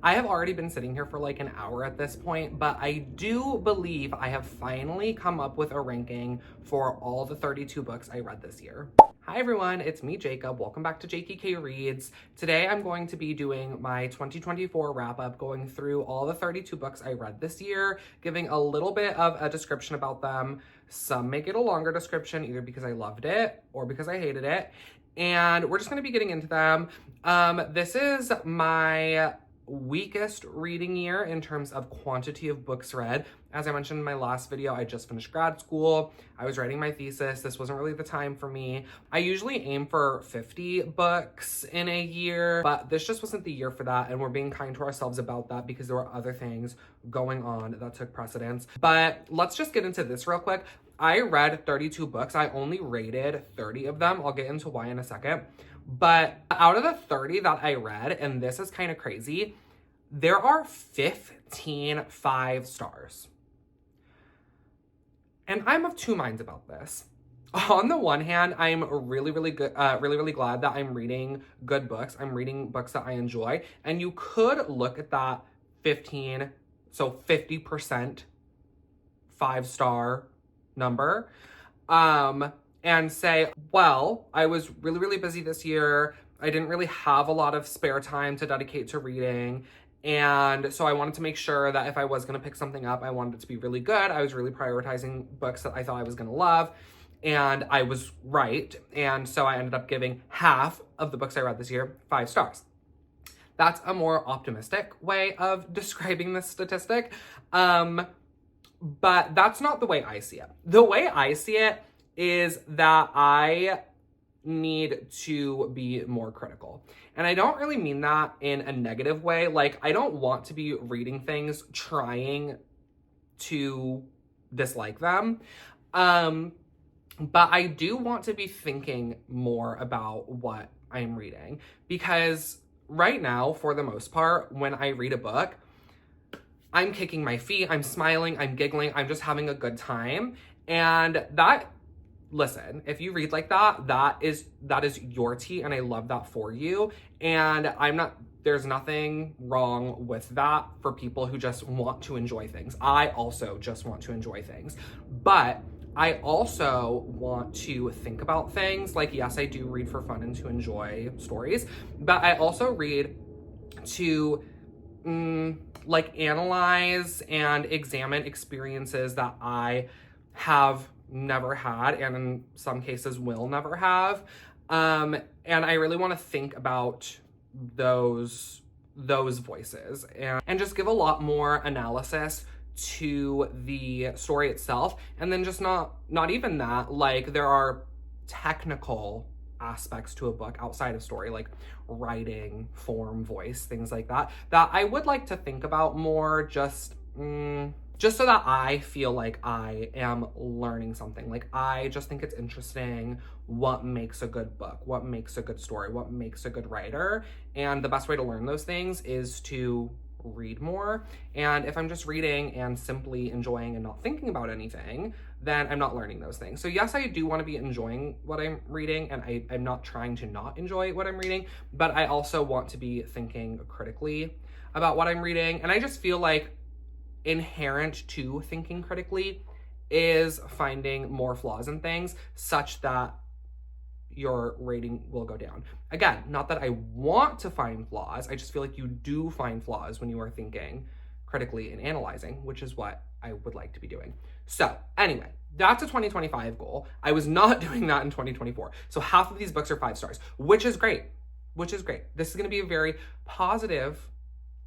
I have already been sitting here for like an hour at this point, but I do believe I have finally come up with a ranking for all the 32 books I read this year. Hi everyone, it's me, Jacob. Welcome back to JKK Reads. Today I'm going to be doing my 2024 wrap-up, going through all the 32 books I read this year, giving a little bit of a description about them. Some may get a longer description, either because I loved it or because I hated it. And we're just gonna be getting into them. This is my weakest reading year in terms of quantity of books read. As I mentioned in my last video, I just finished grad school. I was writing my thesis. This wasn't really the time for me. I usually aim for 50 books in a year, but this just wasn't the year for that. And we're being kind to ourselves about that because there were other things going on that took precedence. But let's just get into this real quick. I read 32 books. I only rated 30 of them. I'll get into why in a second. But out of the 30 that I read, and this is kind of crazy, there are 15 5 stars. And I'm of two minds about this. On the one hand, I'm really glad that I'm reading good books. I'm reading books that I enjoy. And you could look at that 15, so 50% 5-star number, and say, well, I was really busy this year. I didn't really have a lot of spare time to dedicate to reading. And so I wanted to make sure that if I was going to pick something up, I wanted it to be really good. I was really prioritizing books that I thought I was going to love. And I was right. And so I ended up giving half of the books I read this year 5 stars. That's a more optimistic way of describing this statistic. But that's not the way I see it. The way I see it is that I need to be more critical. And I don't really mean that in a negative way. Like, I don't want to be reading things trying to dislike them. But I do want to be thinking more about what I'm reading. Because right now, for the most part, when I read a book, I'm kicking my feet, I'm smiling, I'm giggling, I'm just having a good time. And that, listen, if you read like that, that is your tea, and I love that for you. And there's nothing wrong with that for people who just want to enjoy things. I also just want to enjoy things. But I also want to think about things. Like, yes, I do read for fun and to enjoy stories, but I also read to like analyze and examine experiences that I have never had, and in some cases will never have. And I really want to think about those voices and just give a lot more analysis to the story itself. And then just not even that, like, there are technical aspects to a book outside of story, like writing, form, voice, things like that I would like to think about more, just so that I feel like I am learning something. Like, I just think it's interesting what makes a good book, what makes a good story, what makes a good writer. And the best way to learn those things is to read more. And if I'm just reading and simply enjoying and not thinking about anything, then I'm not learning those things. So yes, I do want to be enjoying what I'm reading, and I'm not trying to not enjoy what I'm reading, but I also want to be thinking critically about what I'm reading. And I just feel like inherent to thinking critically is finding more flaws in things such that your rating will go down. Again, not that I want to find flaws, I just feel like you do find flaws when you are thinking critically and analyzing, which is what I would like to be doing. So anyway, that's a 2025 goal. I was not doing that in 2024. So half of these books are 5 stars, which is great. This is going to be a very positive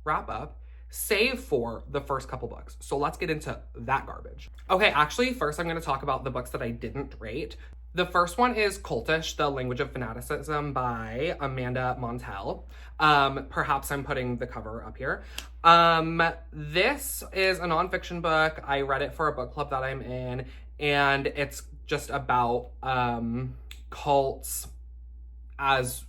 wrap up, save for the first couple books. So let's get into that garbage. Okay, actually, first I'm going to talk about the books that I didn't rate. The first one is Cultish, The Language of Fanaticism by Amanda Montell. Perhaps I'm putting the cover up here. This is a nonfiction book. I read it for a book club that I'm in, and it's just about cults as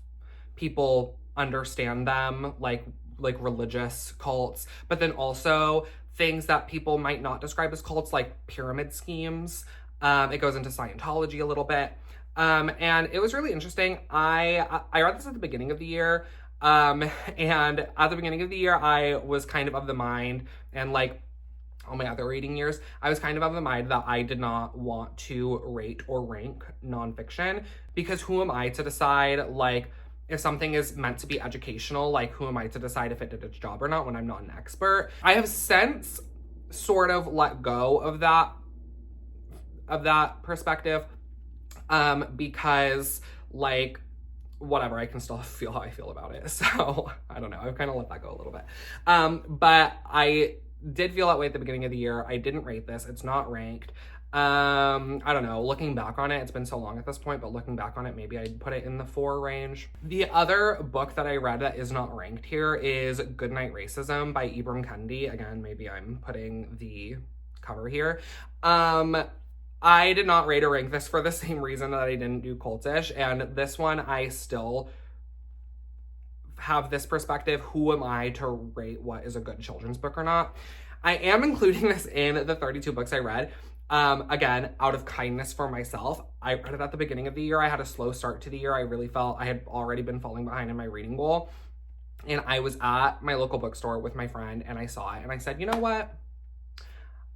people understand them, like religious cults, but then also things that people might not describe as cults, like pyramid schemes. It goes into Scientology a little bit. And it was really interesting. I read this at the beginning of the year. And at the beginning of the year, I was kind of the mind, and like all my other reading years, I was kind of the mind that I did not want to rate or rank nonfiction, because who am I to decide, like, if something is meant to be educational, like, who am I to decide if it did its job or not when I'm not an expert? I have since sort of let go of that perspective, because, like, whatever, I can still feel how I feel about it. So I don't know, I've kind of let that go a little bit. But I did feel that way at the beginning of the year. I didn't rate this. It's not ranked. I don't know, looking back on it, it's been so long at this point, but looking back on it, maybe I'd put it in the 4 range. The other book that I read that is not ranked here is Goodnight Racism by Ibram Kendi. Again, maybe I'm putting the cover here. I did not rate or rank this for the same reason that I didn't do Cultish, and this one I still have this perspective. Who am I to rate what is a good children's book or not? I am including this in the 32 books I read. Again, out of kindness for myself. I read it at the beginning of the year. I had a slow start to the year. I really felt I had already been falling behind in my reading goal. And I was at my local bookstore with my friend, and I saw it, and I said, you know what?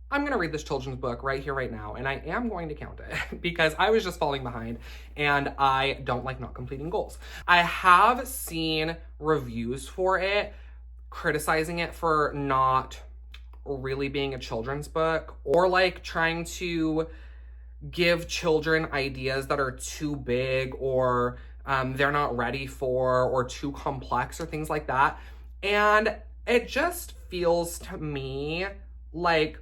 I'm going to read this children's book right here, right now, and I am going to count it because I was just falling behind, and I don't like not completing goals. I have seen reviews for it criticizing it for not really being a children's book, or like trying to give children ideas that are too big, or they're not ready for, or too complex, or things like that. And it just feels to me like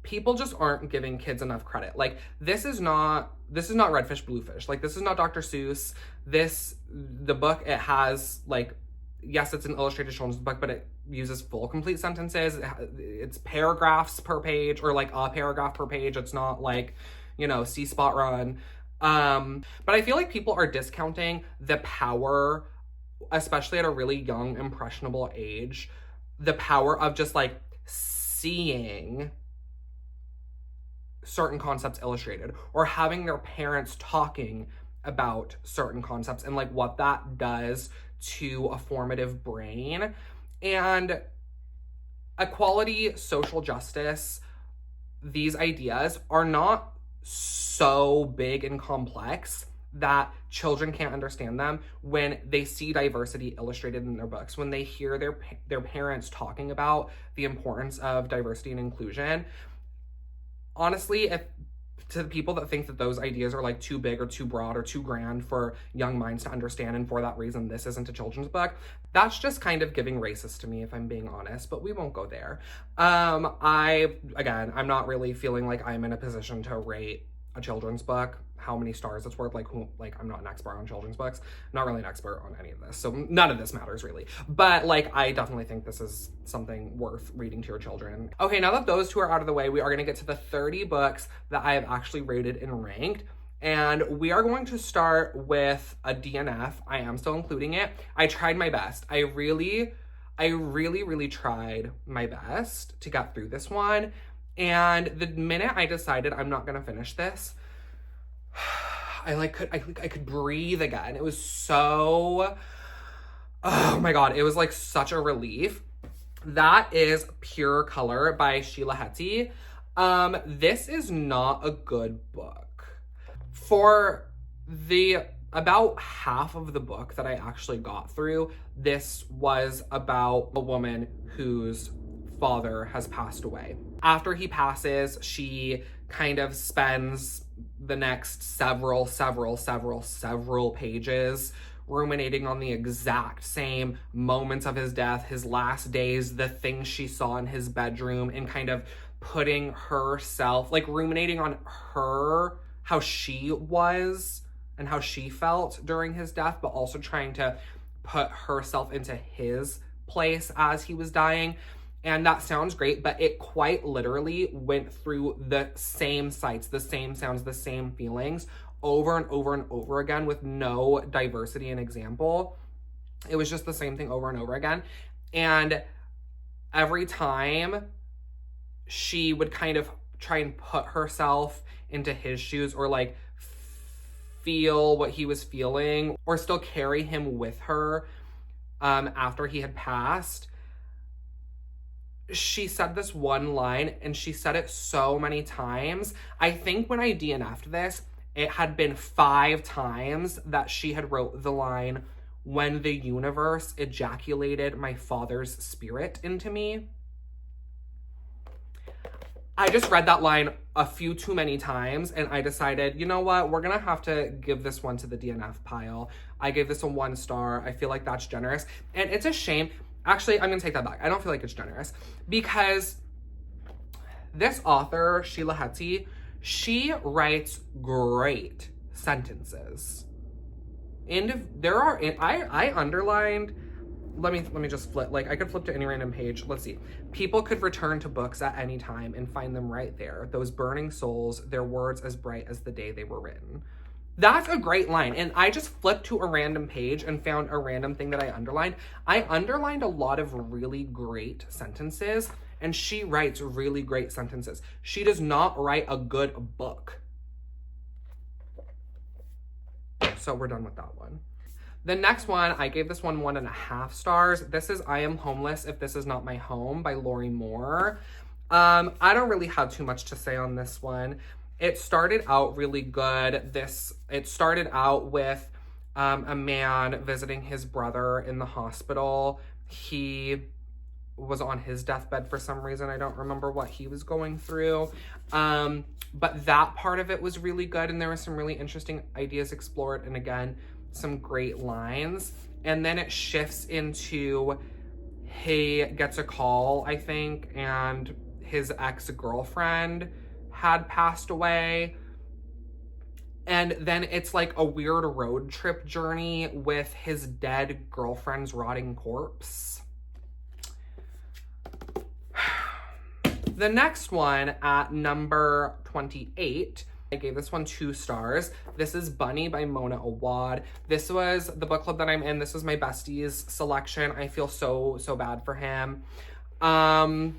people just aren't giving kids enough credit. Like, this is not Redfish Bluefish. Like, this is not Dr. Seuss. The book, it has, like, yes, it's an illustrated children's book, but it uses full complete sentences. It's paragraphs per page, or like a paragraph per page. It's not like, you know, See Spot Run. But I feel like people are discounting the power, especially at a really young, impressionable age, the power of just like seeing certain concepts illustrated, or having their parents talking about certain concepts, and like what that does to a formative brain. And equality, social justice, these ideas are not so big and complex that children can't understand them when they see diversity illustrated in their books, when they hear their parents talking about the importance of diversity and inclusion. Honestly, if to the people that think that those ideas are like too big or too broad or too grand for young minds to understand, and for that reason this isn't a children's book, that's just kind of giving racist to me, if I'm being honest, but we won't go there. I'm not really feeling like I'm in a position to rate a children's book, how many stars it's worth. I'm not an expert on children's books. I'm not really an expert on any of this, so none of this matters really. But like, I definitely think this is something worth reading to your children. Okay, now that those two are out of the way, we are going to get to the 30 books that I have actually rated and ranked. And we are going to start with a DNF. I am still including it. I tried my best. I really tried my best to get through this one. And the minute I decided I'm not gonna finish this, I could breathe again. It was so, oh my God, it was like such a relief. That is Pure Color by Sheila Heti. This is not a good book. For the about half of the book that I actually got through, this was about a woman whose father has passed away. After he passes, she kind of spends the next several pages ruminating on the exact same moments of his death, his last days, the things she saw in his bedroom, and kind of putting herself, like ruminating on her, how she was and how she felt during his death, but also trying to put herself into his place as he was dying. And that sounds great, but it quite literally went through the same sights, the same sounds, the same feelings over and over and over again, with no diversity and example. It was just the same thing over and over again. And every time she would kind of try and put herself into his shoes, or like feel what he was feeling or still carry him with her after he had passed, she said this one line, and she said it so many times. I think when I DNF'd this, it had been 5 times that she had wrote the line, "When the universe ejaculated my father's spirit into me." I just read that line a few too many times, and I decided, you know what? We're gonna have to give this one to the DNF pile. I gave this a 1 star. I feel like that's generous. And it's a shame. Actually, I'm gonna take that back. I don't feel like it's generous because this author, Sheila Heti, she writes great sentences. And I underlined, let me just flip, like I could flip to any random page. Let's see. People could return to books at any time and find them right there. Those burning souls, their words as bright as the day they were written. That's a great line. And I just flipped to a random page and found a random thing that I underlined. I underlined a lot of really great sentences, and she writes really great sentences. She does not write a good book. So we're done with that one. The next one, I gave this one 1.5 stars. This is I Am Homeless If This Is Not My Home by Lori Moore. I don't really have too much to say on this one. It started out really good. It started out with a man visiting his brother in the hospital. He was on his deathbed for some reason. I don't remember what he was going through. But that part of it was really good, and there were some really interesting ideas explored, and again, some great lines. And then it shifts into he gets a call, I think, and his ex-girlfriend had passed away. And then it's like a weird road trip journey with his dead girlfriend's rotting corpse. The next one at number 28, I gave this one 2 stars. This is Bunny by Mona Awad. This was the book club that I'm in. This was my bestie's selection. I feel so bad for him. And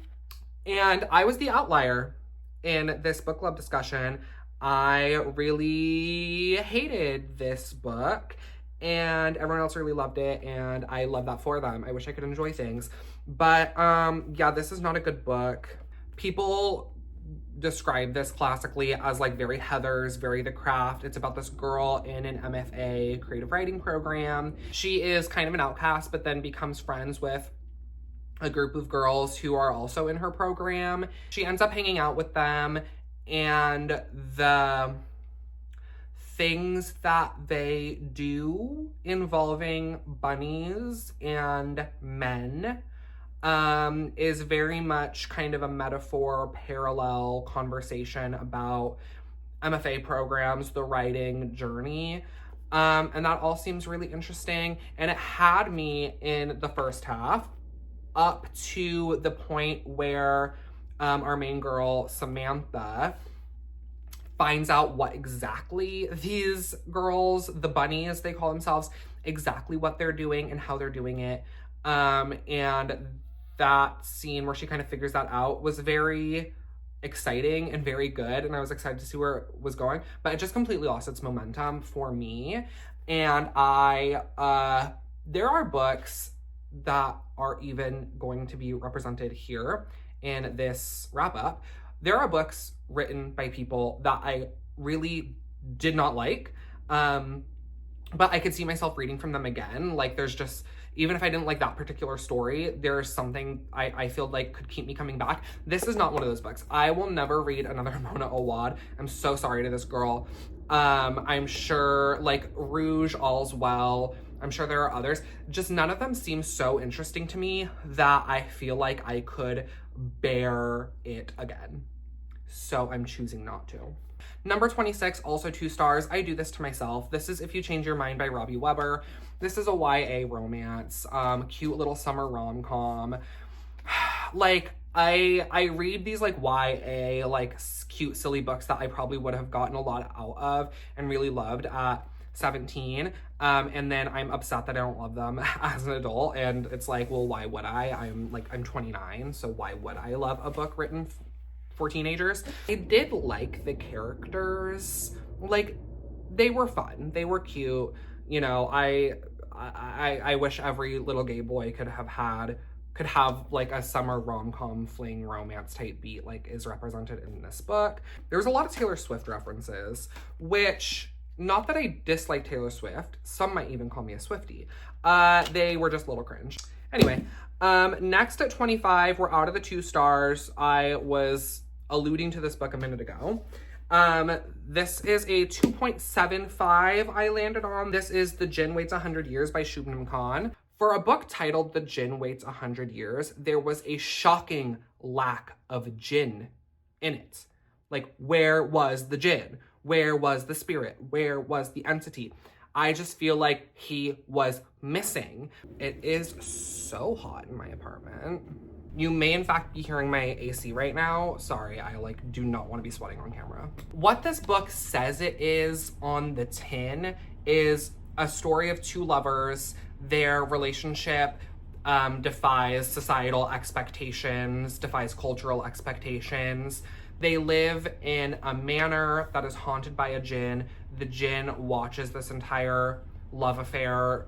I was the outlier in this book club discussion. I really hated this book, and everyone else really loved it, and I love that for them. I wish I could enjoy things. But yeah, this is not a good book. People describe this classically as like very Heathers, very The Craft. It's about this girl in an MFA creative writing program. She is kind of an outcast, but then becomes friends with a group of girls who are also in her program. She ends up hanging out with them, and the things that they do involving bunnies and men is very much kind of a metaphor, parallel conversation about MFA programs, the writing journey. And that all seems really interesting. And it had me in the first half up to the point where our main girl, Samantha, finds out what exactly these girls, the bunnies, they call themselves, exactly what they're doing and how they're doing it. And that scene where she kind of figures that out was very exciting and very good, and I was excited to see where it was going, but it just completely lost its momentum for me. And there are books that are even going to be represented here in this wrap up. There are books written by people that I really did not like, but I could see myself reading from them again. Like, there's just, even if I didn't like that particular story, there's something I feel like could keep me coming back. This is not one of those books. I will never read another Mona Awad. I'm so sorry to this girl. I'm sure, like, Rouge, All's Well, I'm sure there are others. Just none of them seem so interesting to me that I feel like I could bear it again. So I'm choosing not to. Number 26, also 2 stars. I Do This to Myself. This is If You Change Your Mind by Robbie Weber. This is a YA romance, cute little summer rom-com. Like, I read these like YA, like cute, silly books that I probably would have gotten a lot out of and really loved at 17. And then I'm upset that I don't love them as an adult. And it's like, well, why would I? I'm 29, so why would I love a book written for teenagers? I did like the characters. Like, they were fun. They were cute. You know, I wish every little gay boy could have like a summer rom-com fling romance type beat like is represented in this book. There's a lot of Taylor Swift references, which, not that I dislike Taylor Swift, some might even call me a Swiftie. They were just a little cringe. Anyway, next at 25, we're out of the 2 stars. I was alluding to this book a minute ago. This is a 2.75 I landed on. This is The Djinn Waits 100 Years by Shubnam Khan. For a book titled The Djinn Waits 100 Years, there was a shocking lack of djinn in it. Like, where was the djinn? Where was the spirit? Where was the entity? I just feel like he was missing. It is so hot in my apartment. You may in fact be hearing my AC right now. Sorry, I like do not want to be sweating on camera. What this book says it is on the tin is a story of 2 lovers. Their relationship defies societal expectations, defies cultural expectations. They live in a manor that is haunted by a djinn. The djinn watches this entire love affair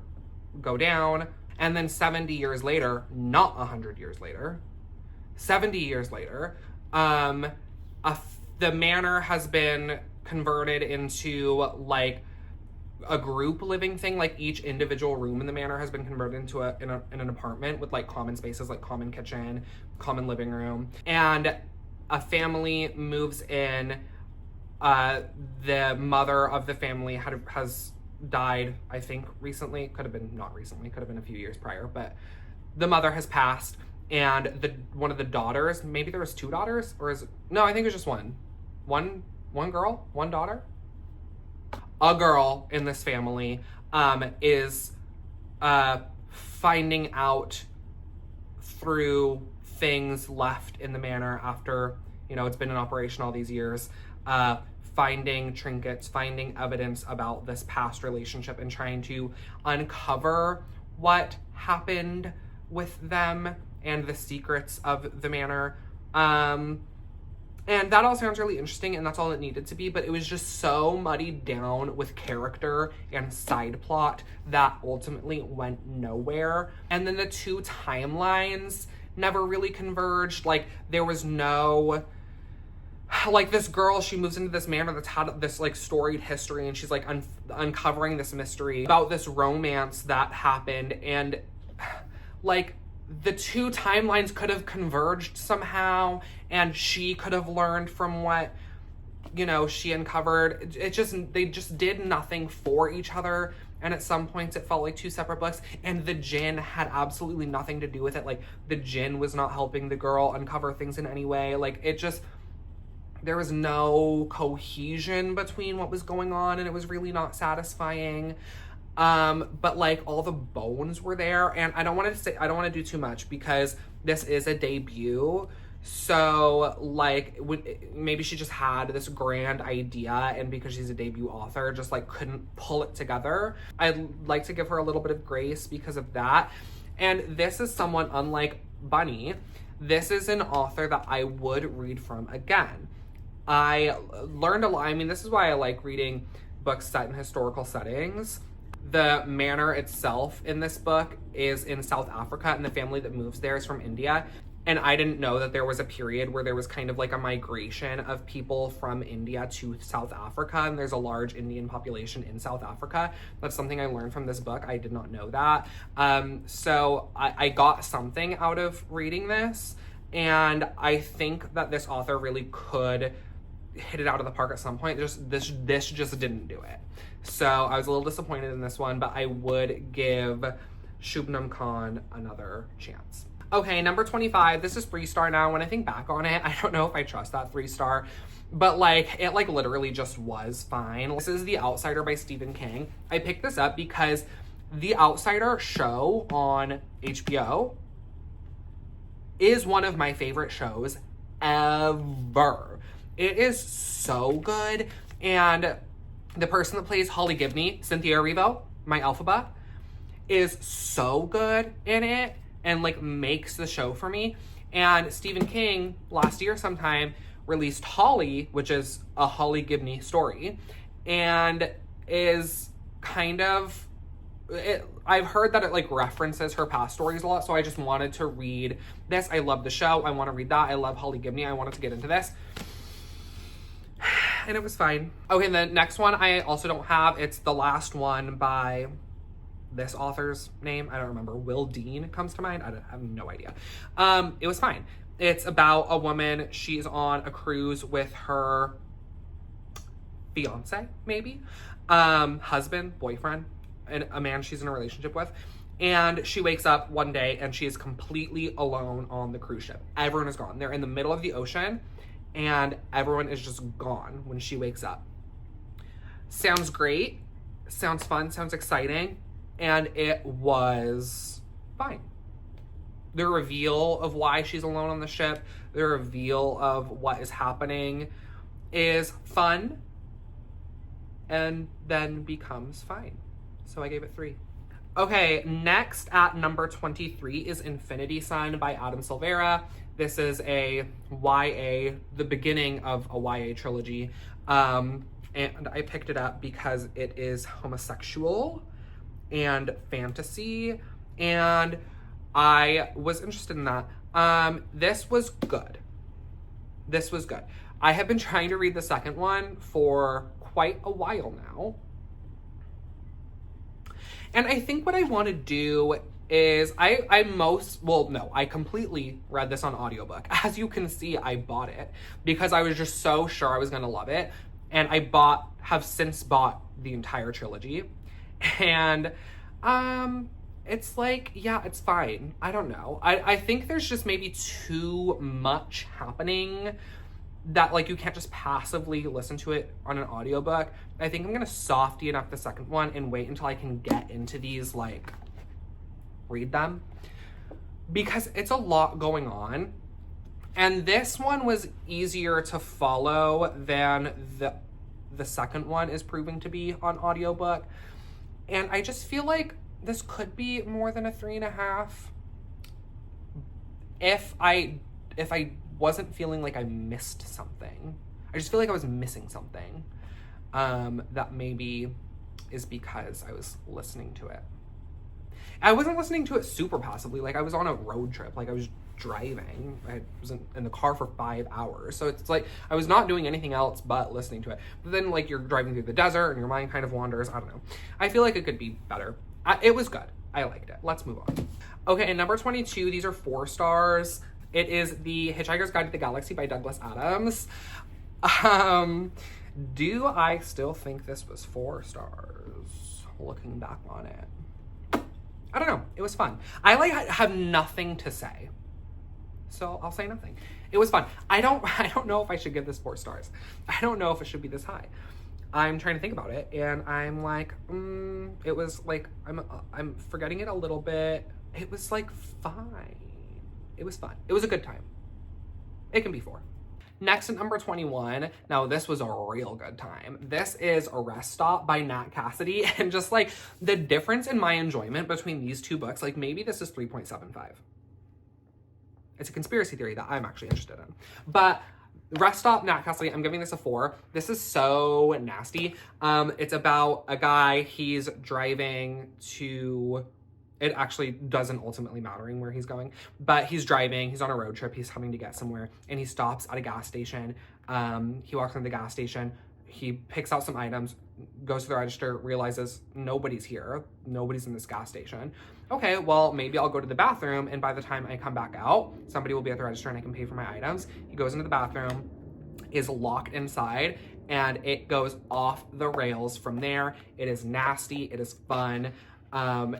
go down. And then 70 years later, not 100 years later, 70 years later, the manor has been converted into like a group living thing. Like each individual room in the manor has been converted into in an apartment with like common spaces, like common kitchen, common living room. And a family moves in. The mother of the family has died, I think recently. Could have been not recently, could have been a few years prior, but the mother has passed, and one of the daughters, maybe there was 2 daughters, or is it, no, I think it's just one girl, one daughter. A girl in this family is finding out through things left in the manor after, you know, it's been in operation all these years, finding trinkets, finding evidence about this past relationship and trying to uncover what happened with them and the secrets of the manor. And that all sounds really interesting, and that's all it needed to be, but it was just so muddied down with character and side plot that ultimately went nowhere. And then the 2 timelines never really converged. Like, there was no... Like, this girl, she moves into this manor that's had this, like, storied history, and she's, like, uncovering this mystery about this romance that happened, and, like, the 2 timelines could have converged somehow, and she could have learned from what, you know, she uncovered. They just did nothing for each other, and at some points it felt like 2 separate books, and the djinn had absolutely nothing to do with it. Like, the djinn was not helping the girl uncover things in any way. Like, it just... There was no cohesion between what was going on, and it was really not satisfying. But like all the bones were there, and I don't want to do too much because this is a debut. So like maybe she just had this grand idea, and because she's a debut author, just like couldn't pull it together. I'd like to give her a little bit of grace because of that. And this is someone unlike Bunny. This is an author that I would read from again. I learned a lot. I mean, this is why I like reading books set in historical settings. The manor itself in this book is in South Africa, and the family that moves there is from India. And I didn't know that there was a period where there was kind of like a migration of people from India to South Africa, and there's a large Indian population in South Africa. That's something I learned from this book. I did not know that. So I got something out of reading this, and I think that this author really could hit it out of the park at some point. This just didn't do it. So I was a little disappointed in this one, but I would give Shubnam Khan another chance. Okay, number 25. This is 3-star now. When I think back on it, I don't know if I trust that 3-star, but like it like literally just was fine. This is The Outsider by Stephen King. I picked this up because The Outsider show on HBO is one of my favorite shows ever. It is so good, and the person that plays Holly Gibney, Cynthia Erivo, my Elphaba, is so good in it and like makes the show for me. And Stephen King last year sometime released Holly, which is a Holly Gibney story, and is kind of, I've heard that it like references her past stories a lot, so I just wanted to read this. I love the show. I want to read that. I love Holly Gibney. I wanted to get into this. And it was fine. Okay, the next one I also don't have. It's the last one by this author's name. I don't remember. Will Dean comes to mind. I have no idea. It was fine. It's about a woman. She's on a cruise with her fiance, maybe, husband, boyfriend, and a man she's in a relationship with. And she wakes up one day and she is completely alone on the cruise ship. Everyone is gone. They're in the middle of the ocean and everyone is just gone when she wakes up. Sounds great. Sounds fun. Sounds exciting. And it was fine. The reveal of why she's alone on the ship, the reveal of what is happening is fun and then becomes fine. So I gave it 3. Okay, next at number 23 is Infinity Sun by Adam Silvera. This is a YA, the beginning of a YA trilogy. And I picked it up because it is homosexual and fantasy, and I was interested in that. This was good. This was good. I have been trying to read the second one for quite a while now. And I think what I want to do is I completely read this on audiobook. As you can see, I bought it because I was just so sure I was going to love it. And have since bought the entire trilogy. And it's like, yeah, it's fine. I don't know. I think there's just maybe too much happening that like you can't just passively listen to it on an audiobook. I think I'm gonna soften up the second one and wait until I can get into these, like, read them, because it's a lot going on. And this one was easier to follow than the second one is proving to be on audiobook. And I just feel like this could be more than a 3.5 if I wasn't feeling like I missed something. I just feel like I was missing something. That maybe is because I was listening to it. I wasn't listening to it super passively. Like, I was on a road trip. Like, I was driving. I was in the car for 5 hours. So it's like I was not doing anything else but listening to it. But then, like, you're driving through the desert and your mind kind of wanders. I don't know. I feel like it could be better. It was good. I liked it. Let's move on. Okay, and number 22, these are 4 stars. It is The Hitchhiker's Guide to the Galaxy by Douglas Adams. Do I still think this was 4 stars looking back on it? I don't know. It was fun. I have nothing to say, so I'll say nothing. It was fun. I don't know if I should give this 4 stars. I don't know if it should be this high. I'm trying to think about it, and I'm like, it was like, I'm forgetting it a little bit. It was like fine. It was fun. It was a good time. It can be 4. Next at number 21, now this was a real good time. This is Rest Stop by Nat Cassidy, and just like the difference in my enjoyment between these 2 books, like maybe this is 3.75. It's a conspiracy theory that I'm actually interested in. But Rest Stop, Nat Cassidy, I'm giving this a 4. This is so nasty. It's about a guy, he's driving to... It actually doesn't ultimately mattering where he's going, but he's driving, he's on a road trip, he's having to get somewhere, and he stops at a gas station. He walks into the gas station, he picks out some items, goes to the register, realizes nobody's here, nobody's in this gas station. Okay, well, maybe I'll go to the bathroom, and by the time I come back out, somebody will be at the register and I can pay for my items. He goes into the bathroom, is locked inside, and it goes off the rails from there. It is nasty, it is fun. Yeah,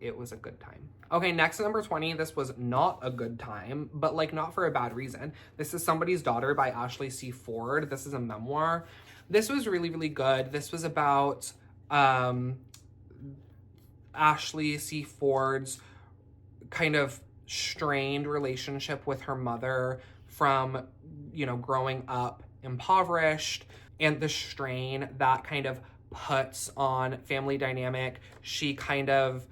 it was a good time. Okay, next number 20, this was not a good time, but like not for a bad reason. This is Somebody's Daughter by Ashley C. Ford. This is a memoir. This was really, really good. This was about, Ashley C. Ford's kind of strained relationship with her mother from, you know, growing up impoverished, and the strain that kind of puts on family dynamic. She kind of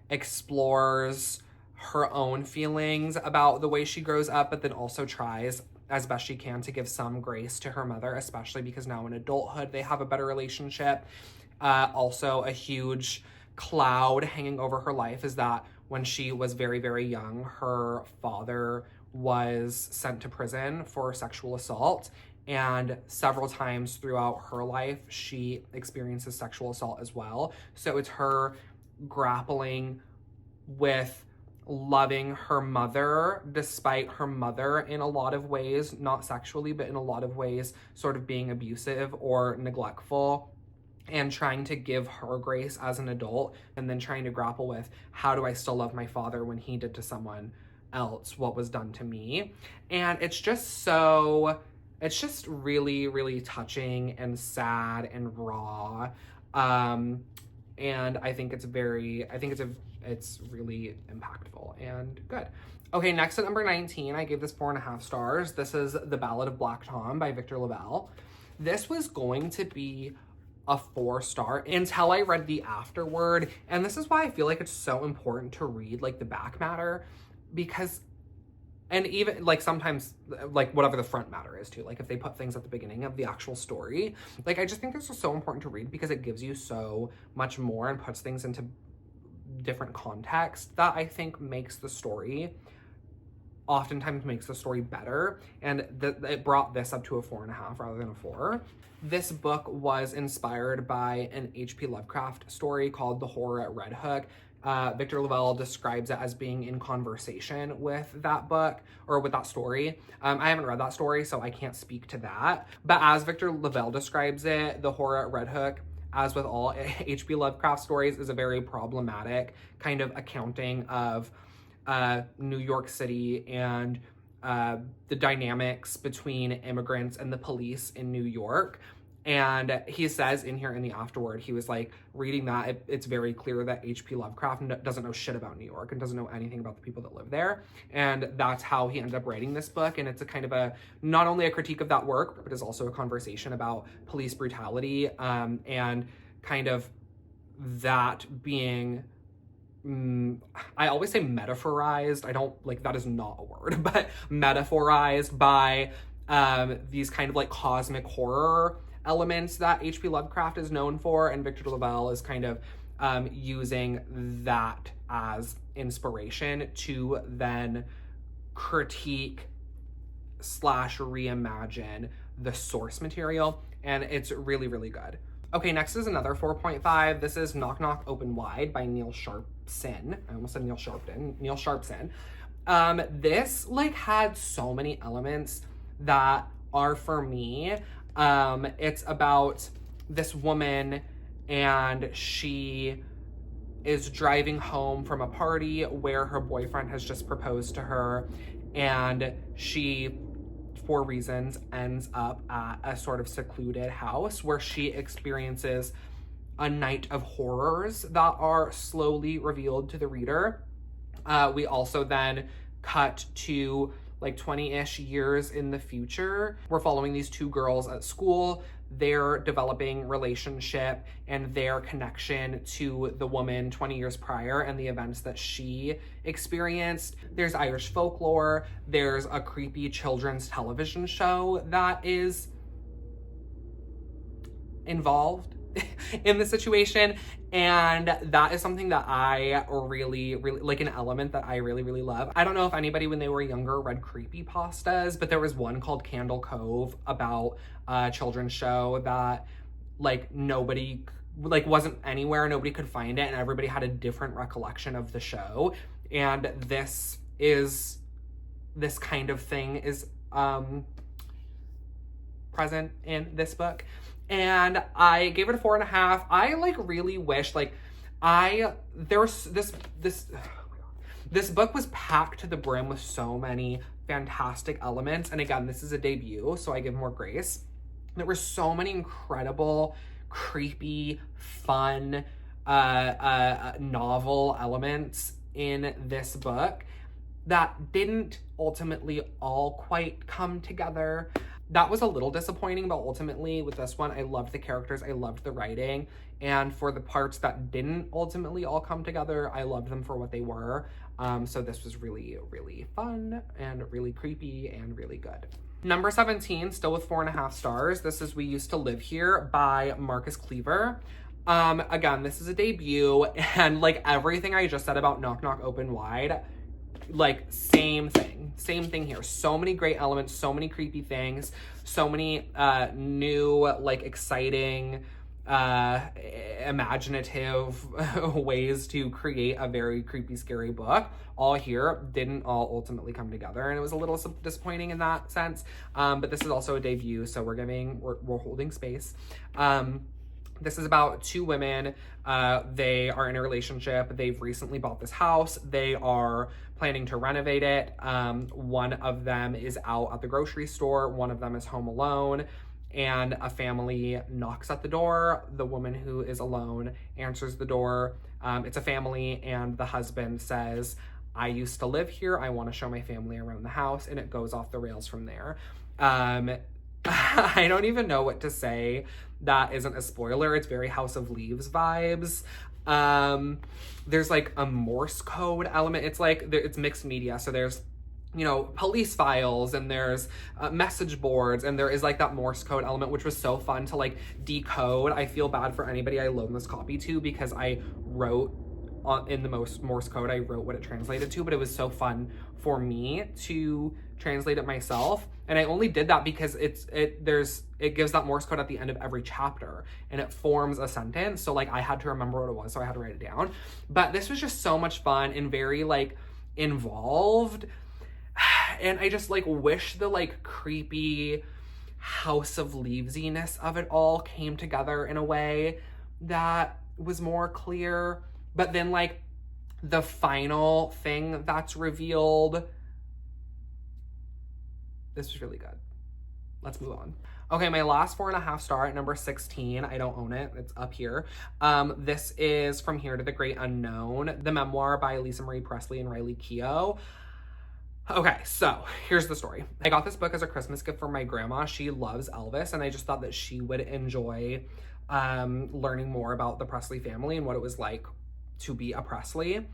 explores her own feelings about the way she grows up, but then also tries as best she can to give some grace to her mother, especially because now in adulthood they have a better relationship. Also, a huge cloud hanging over her life is that when she was very, very young, her father was sent to prison for sexual assault. And several times throughout her life, she experiences sexual assault as well. So it's her grappling with loving her mother, despite her mother in a lot of ways, not sexually, but in a lot of ways, sort of being abusive or neglectful, and trying to give her grace as an adult, and then trying to grapple with, how do I still love my father when he did to someone else what was done to me? And it's just really, really touching and sad and raw. And I think it's really impactful and good. Okay, next at number 19, I gave this 4.5 stars. This is The Ballad of Black Tom by Victor LaValle. This was going to be a 4-star until I read the afterword. And this is why I feel like it's so important to read like the back matter, because, and even like sometimes like whatever the front matter is too, like if they put things at the beginning of the actual story, like I just think this is so important to read because it gives you so much more and puts things into different context that I think oftentimes makes the story better. And it brought this up to a 4.5 rather than a 4. This book was inspired by an H.P. Lovecraft story called The Horror at Red Hook. Victor LaValle describes it as being in conversation with that book, or with that story. I haven't read that story, so I can't speak to that. But as Victor LaValle describes it, The Horror at Red Hook, as with all H.P. Lovecraft stories, is a very problematic kind of accounting of New York City and the dynamics between immigrants and the police in New York. And he says in here in the afterword, he was like, reading that, it's very clear that H.P. Lovecraft doesn't know shit about New York and doesn't know anything about the people that live there. And that's how he ended up writing this book. And it's a kind of not only a critique of that work, but it's also a conversation about police brutality, and kind of that being, I always say metaphorized. I don't, like, that is not a word, but metaphorized by these kind of like cosmic horror elements that H.P. Lovecraft is known for, and Victor LaValle is kind of using that as inspiration to then critique / reimagine the source material, and it's really, really good. Okay, next is another 4.5. This is Knock Knock Open Wide by Neil Sharpson. I almost said Neil Sharpton. Neil Sharpson. This like had so many elements that are for me. It's about this woman, and she is driving home from a party where her boyfriend has just proposed to her, and she, for reasons, ends up at a sort of secluded house where she experiences a night of horrors that are slowly revealed to the reader. We also then cut to like 20-ish years in the future. We're following these two girls at school, their developing relationship and their connection to the woman 20 years prior and the events that she experienced. There's Irish folklore, there's a creepy children's television show that is involved in the situation, and that is something that I really, really like, an element that I really, really love. I don't know if anybody when they were younger read creepypastas, but there was one called Candle Cove about a children's show that like nobody, like wasn't anywhere, nobody could find it, and everybody had a different recollection of the show. And this kind of thing is present in this book. And I gave it a 4.5. I like really wish, like, this book was packed to the brim with so many fantastic elements. And again, this is a debut, so I give more grace. There were so many incredible, creepy, fun, novel elements in this book that didn't ultimately all quite come together. That was a little disappointing, but ultimately with this one, I loved the characters, I loved the writing, and for the parts that didn't ultimately all come together, I loved them for what they were. So this was really, really fun and really creepy and really good. Number 17, still with 4.5 stars. This is We Used to Live Here by Marcus Cleaver. Again, this is a debut, and like everything I just said about Knock Knock Open Wide, like same thing here. So many great elements, so many creepy things, so many new, like exciting, imaginative ways to create a very creepy, scary book. All here didn't all ultimately come together, and it was a little disappointing in that sense. But this is also a debut, so we're holding space. This is about two women. They are in a relationship. They've recently bought this house. They are planning to renovate it. One of them is out at the grocery store. One of them is home alone. And a family knocks at the door. The woman who is alone answers the door. It's a family, and the husband says, "I used to live here. I want to show my family around the house." And it goes off the rails from there. I don't even know what to say that isn't a spoiler. It's very House of Leaves vibes. There's like a Morse code element. It's like, it's mixed media. So there's, you know, police files, and there's message boards, and there is like that Morse code element, which was so fun to like decode. I feel bad for anybody I loaned this copy to, because I wrote in the Morse code, I wrote what it translated to, but it was so fun for me to translate it myself. And I only did that because it gives that Morse code at the end of every chapter, and it forms a sentence. So like I had to remember what it was, so I had to write it down. But this was just so much fun and very like involved. And I just like wish the like creepy House of Leavesiness of it all came together in a way that was more clear. But then like the final thing that's revealed, this was really good. Let's move on. Okay, my last 4.5 star at number 16. I don't own it. It's up here. This is From Here to the Great Unknown, the memoir by Lisa Marie Presley and Riley Keough. Okay, so here's the story. I got this book as a Christmas gift for my grandma. She loves Elvis, and I just thought that she would enjoy learning more about the Presley family and what it was like to be a Presley,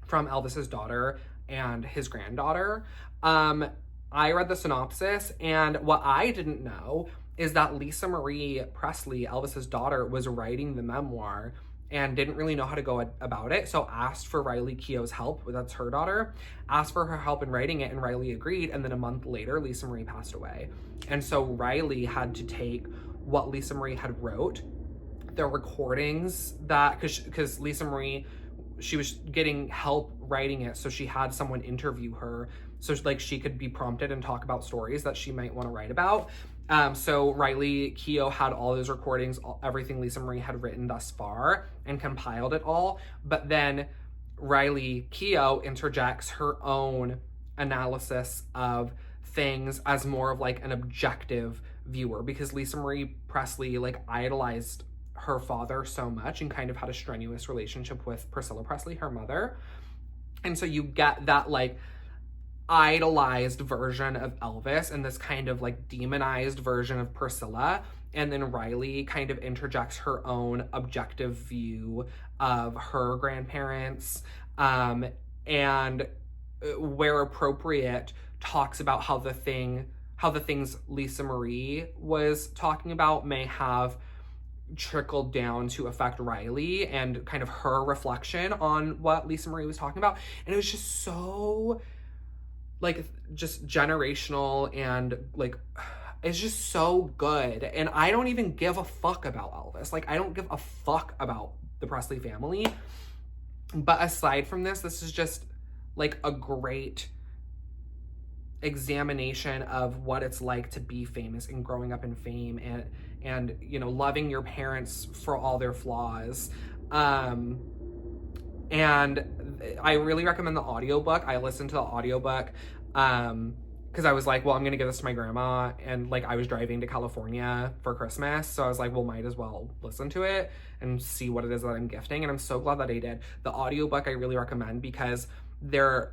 from Elvis's daughter and his granddaughter. I read the synopsis, and what I didn't know is that Lisa Marie Presley, Elvis's daughter, was writing the memoir and didn't really know how to go about it. So asked for Riley Keough's help, that's her daughter, asked for her help in writing it, and Riley agreed. And then a month later, Lisa Marie passed away. And so Riley had to take what Lisa Marie had wrote, the recordings that, because Lisa Marie, she was getting help writing it, so she had someone interview her, so like she could be prompted and talk about stories that she might want to write about. So Riley Keough had all those recordings, everything Lisa Marie had written thus far, and compiled it all. But then Riley Keough interjects her own analysis of things as more of like an objective viewer, because Lisa Marie Presley like idolized her father so much and kind of had a strenuous relationship with Priscilla Presley, her mother. And so you get that like idolized version of Elvis and this kind of like demonized version of Priscilla. And then Riley kind of interjects her own objective view of her grandparents, and where appropriate, talks about how the things Lisa Marie was talking about may have trickled down to affect Riley, and kind of her reflection on what Lisa Marie was talking about. And it was just so like just generational, and like it's just so good. And I don't even give a fuck about Elvis. Like I don't give a fuck about the Presley family. But aside from this is just like a great examination of what it's like to be famous and growing up in fame, and you know, loving your parents for all their flaws. And I really recommend the audiobook. I listened to the audiobook because I was like, well, I'm gonna give this to my grandma, and like I was driving to California for Christmas, so I was like, well, might as well listen to it and see what it is that I'm gifting. And I'm so glad that I did. The audiobook I really recommend, because there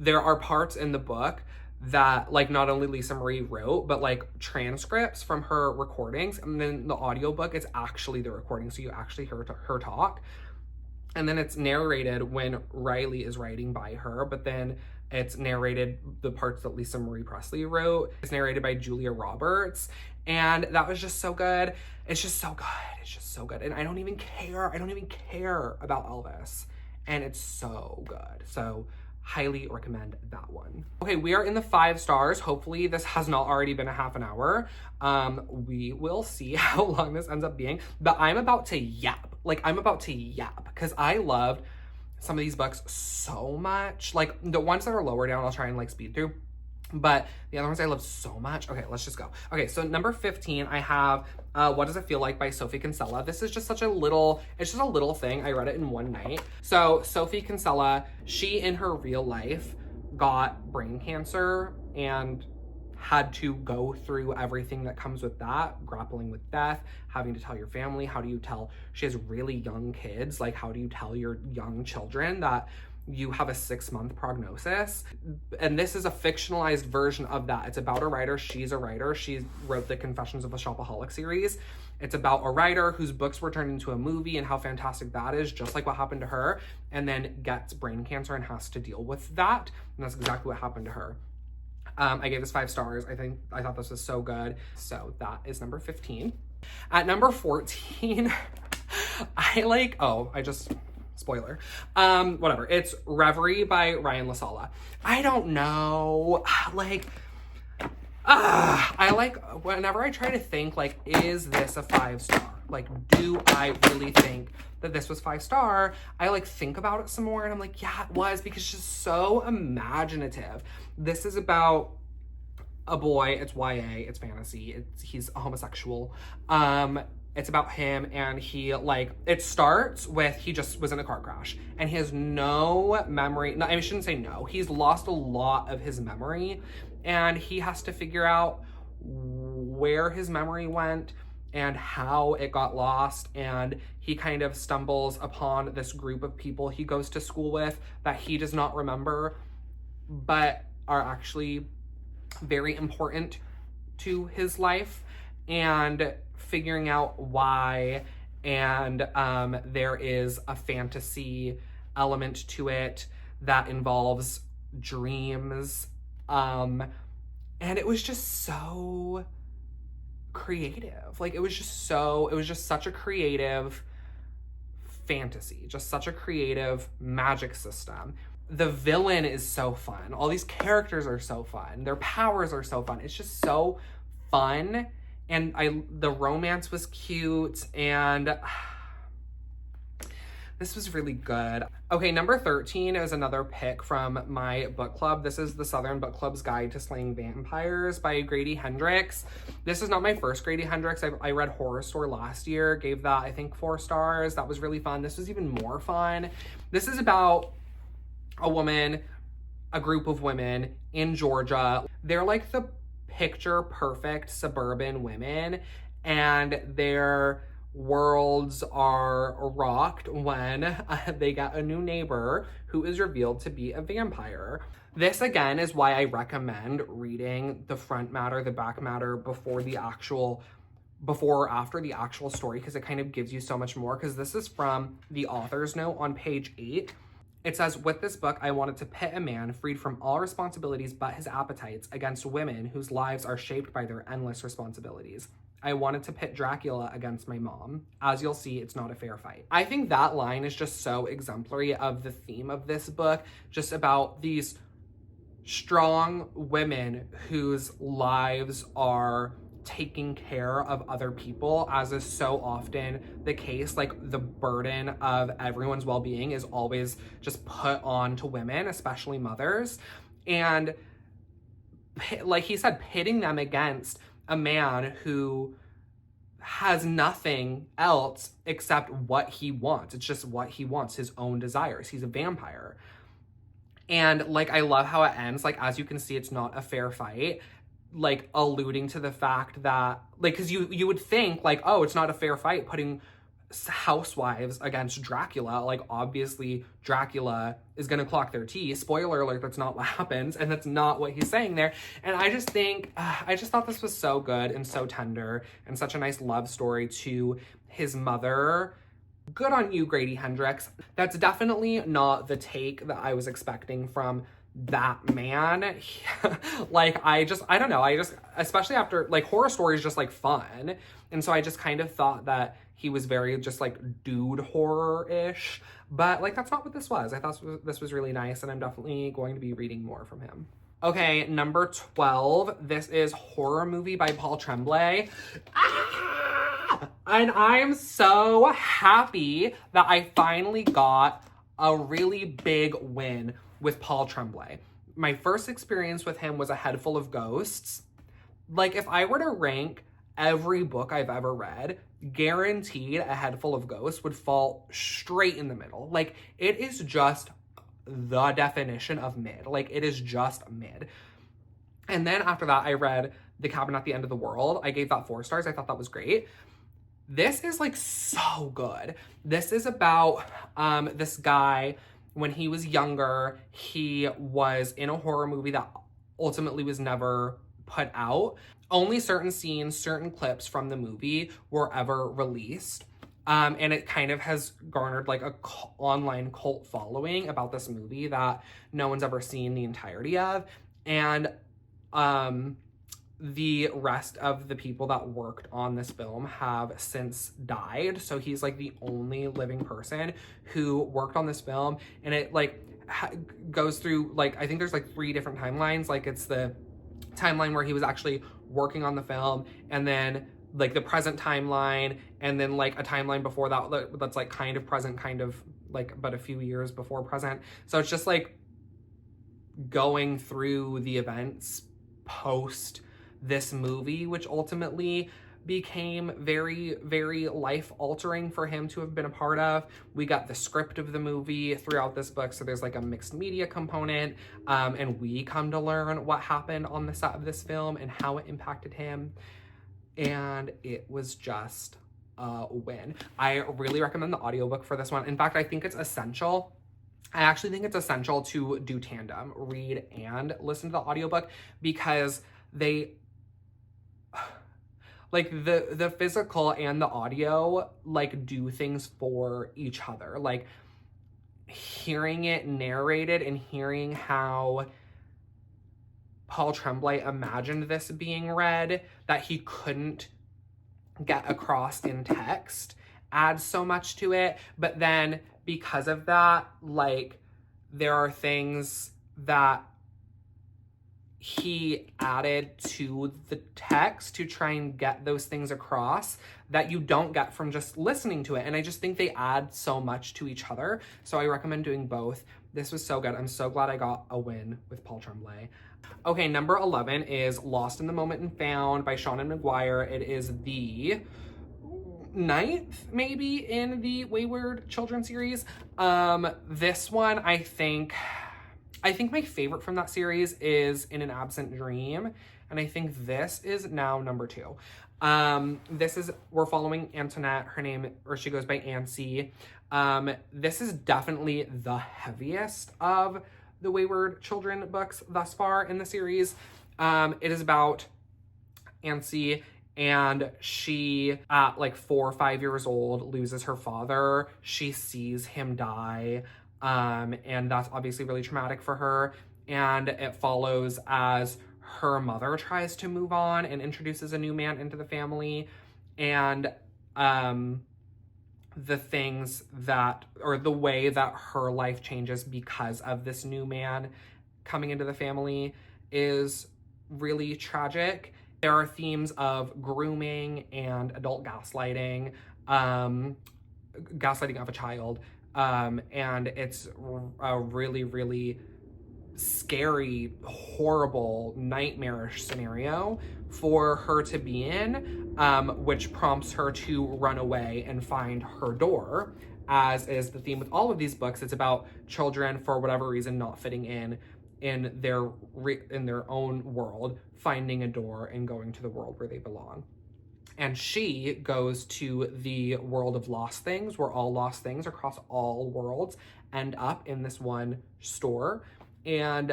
are parts in the book that like not only Lisa Marie wrote, but like transcripts from her recordings, and then the audiobook is actually the recording, so you actually hear her talk. And then it's narrated when Riley is writing by her, but then it's narrated, the parts that Lisa Marie Presley wrote, it's narrated by Julia Roberts. And that was just so good. It's just so good. It's just so good. And I don't even care. I don't even care about Elvis. And it's so good. So highly recommend that one. Okay, we are in the 5 stars. Hopefully this has not already been a half an hour. We will see how long this ends up being, but I'm about to yap. Like, I'm about to yap because I loved some of these books so much. Like, the ones that are lower down, I'll try and like speed through. But the other ones I love so much. Okay, let's just go. Okay, so number 15, I have What Does It Feel Like by Sophie Kinsella. This is just such a little, it's just a little thing. I read it in one night. So Sophie Kinsella, she in her real life got brain cancer and had to go through everything that comes with that, grappling with death, having to tell your family. How do you tell, she has really young kids, like how do you tell your young children that you have a 6-month prognosis? And this is a fictionalized version of that. It's about a writer. She's a writer. She wrote the Confessions of a Shopaholic series. It's about a writer whose books were turned into a movie and how fantastic that is, just like what happened to her, and then gets brain cancer and has to deal with that. And that's exactly what happened to her. I gave this 5 stars. I thought this was so good. So that is number 15. At number 14, spoiler. Whatever. It's Reverie by Ryan LaSala. I don't know. Whenever I try to think, like, is this a 5-star? Like, do I really think that this was 5-star? I like think about it some more and I'm like, yeah, it was, because it's just so imaginative. This is about a boy. It's YA. It's fantasy. He's a homosexual. It's about him, and he, like, it starts with he just was in a car crash and he has no memory. No, I shouldn't say no. He's lost a lot of his memory and he has to figure out where his memory went and how it got lost. And he kind of stumbles upon this group of people he goes to school with that he does not remember, but are actually very important to his life, and figuring out why. And there is a fantasy element to it that involves dreams. And it was just so creative. Like, it was just such a creative fantasy, just such a creative magic system. The villain is so fun. All these characters are so fun. Their powers are so fun. It's just so fun. And the romance was cute, and this was really good. Okay, number 13 is another pick from my book club. This is the Southern Book Club's Guide to Slaying Vampires by Grady Hendrix. This is not my first Grady Hendrix. I read Horror Store last year, gave that, I think, 4 stars. That was really fun. This was even more fun. This is about a group of women in Georgia. They're like the picture perfect suburban women, and their worlds are rocked when they get a new neighbor who is revealed to be a vampire. This again is why I recommend reading the front matter, the back matter before or after the actual story, because it kind of gives you so much more. Because this is from the author's note on page 8. It says, with this book, I wanted to pit a man freed from all responsibilities but his appetites against women whose lives are shaped by their endless responsibilities. I wanted to pit Dracula against my mom. As you'll see, it's not a fair fight. I think that line is just so exemplary of the theme of this book, just about these strong women whose lives are taking care of other people, as is so often the case. Like, the burden of everyone's well-being is always just put on to women, especially mothers. And like he said, pitting them against a man who has nothing else except what he wants. It's just what he wants, his own desires. He's a vampire. And like, I love how it ends. Like, as you can see, it's not a fair fight, like alluding to the fact that, like, because you would think, like, oh, it's not a fair fight putting housewives against Dracula. Like, obviously Dracula is gonna clock their teeth. Spoiler alert, that's not what happens, and that's not what he's saying there. And I just think, I just thought this was so good and so tender, and such a nice love story to his mother, Good on you, Grady Hendrix. That's definitely not the take that I was expecting from that man. Like, I don't know. Especially after, like, Horror Story is just, like, fun. And so I just kind of thought that he was very just, like, dude horror-ish. But, like, that's not what this was. I thought this was really nice, and I'm definitely going to be reading more from him. Okay, number 12. This is Horror Movie by Paul Tremblay. And I'm so happy that I finally got a really big win with Paul Tremblay. My first experience with him was A Head Full of Ghosts. Like, if I were to rank every book I've ever read, guaranteed A Head Full of Ghosts would fall straight in the middle. Like, it is just the definition of mid. Like, it is just mid. And then after that, I read The Cabin at the End of the World. I gave that 4 stars. I thought that was great. This is, like, so good. This is about this guy. When he was younger, he was in a horror movie that ultimately was never put out. Only certain scenes, certain clips from the movie were ever released. And it kind of has garnered, like, a online cult following about this movie that no one's ever seen the entirety of. And the rest of the people that worked on this film have since died. So he's, like, the only living person who worked on this film. And it, like, goes through, like, I think there's, like, 3 different timelines. Like, it's the timeline where he was actually working on the film, and then, like, the present timeline, and then, like, a timeline before that that's, like, kind of present, kind of, like, but a few years before present. So it's just, like, going through the events post this movie, which ultimately became very, very life-altering for him to have been a part of. We got the script of the movie throughout this book, so there's, like, a mixed media component, and we come to learn what happened on the set of this film and how it impacted him, and it was just a win. I really recommend the audiobook for this one. In fact, I think it's essential. I actually think it's essential to do tandem, read and listen to the audiobook, because they, like, the physical and the audio, like, do things for each other. Like, hearing it narrated and hearing how Paul Tremblay imagined this being read that he couldn't get across in text adds so much to it. But then because of that, like, there are things that he added to the text to try and get those things across that you don't get from just listening to it. And I just think they add so much to each other. So I recommend doing both. This was so good. I'm so glad I got a win with Paul Tremblay. Okay, number 11 is Lost in the Moment and Found by Seanan McGuire. It is the 9th, maybe, in the Wayward Children series. This one, I think my favorite from that series is In an Absent Dream, and I think this is now number 2. We're following Antoinette, she goes by Ancy. This is definitely the heaviest of the Wayward Children books thus far in the series. It is about Ancy, and she, at, like, 4 or 5 years old, loses her father. She sees him die. And that's obviously really traumatic for her. And it follows as her mother tries to move on and introduces a new man into the family. And the way that her life changes because of this new man coming into the family is really tragic. There are themes of grooming and adult gaslighting, gaslighting of a child. And it's a really, really scary, horrible, nightmarish scenario for her to be in, which prompts her to run away and find her door. As is the theme with all of these books, it's about children, for whatever reason, not fitting in their own world, finding a door and going to the world where they belong. And she goes to the world of lost things, where all lost things across all worlds end up in this one store. And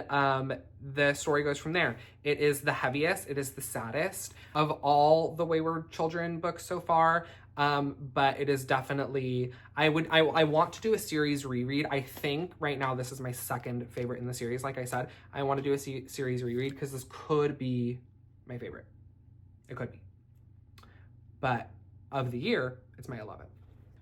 the story goes from there. It is the heaviest, it is the saddest of all the Wayward Children books so far. But it is definitely, I want to do a series reread. I think right now this is my second favorite in the series. Like I said, I want to do a series reread because this could be my favorite. It could be. But of the year, it's my 11th.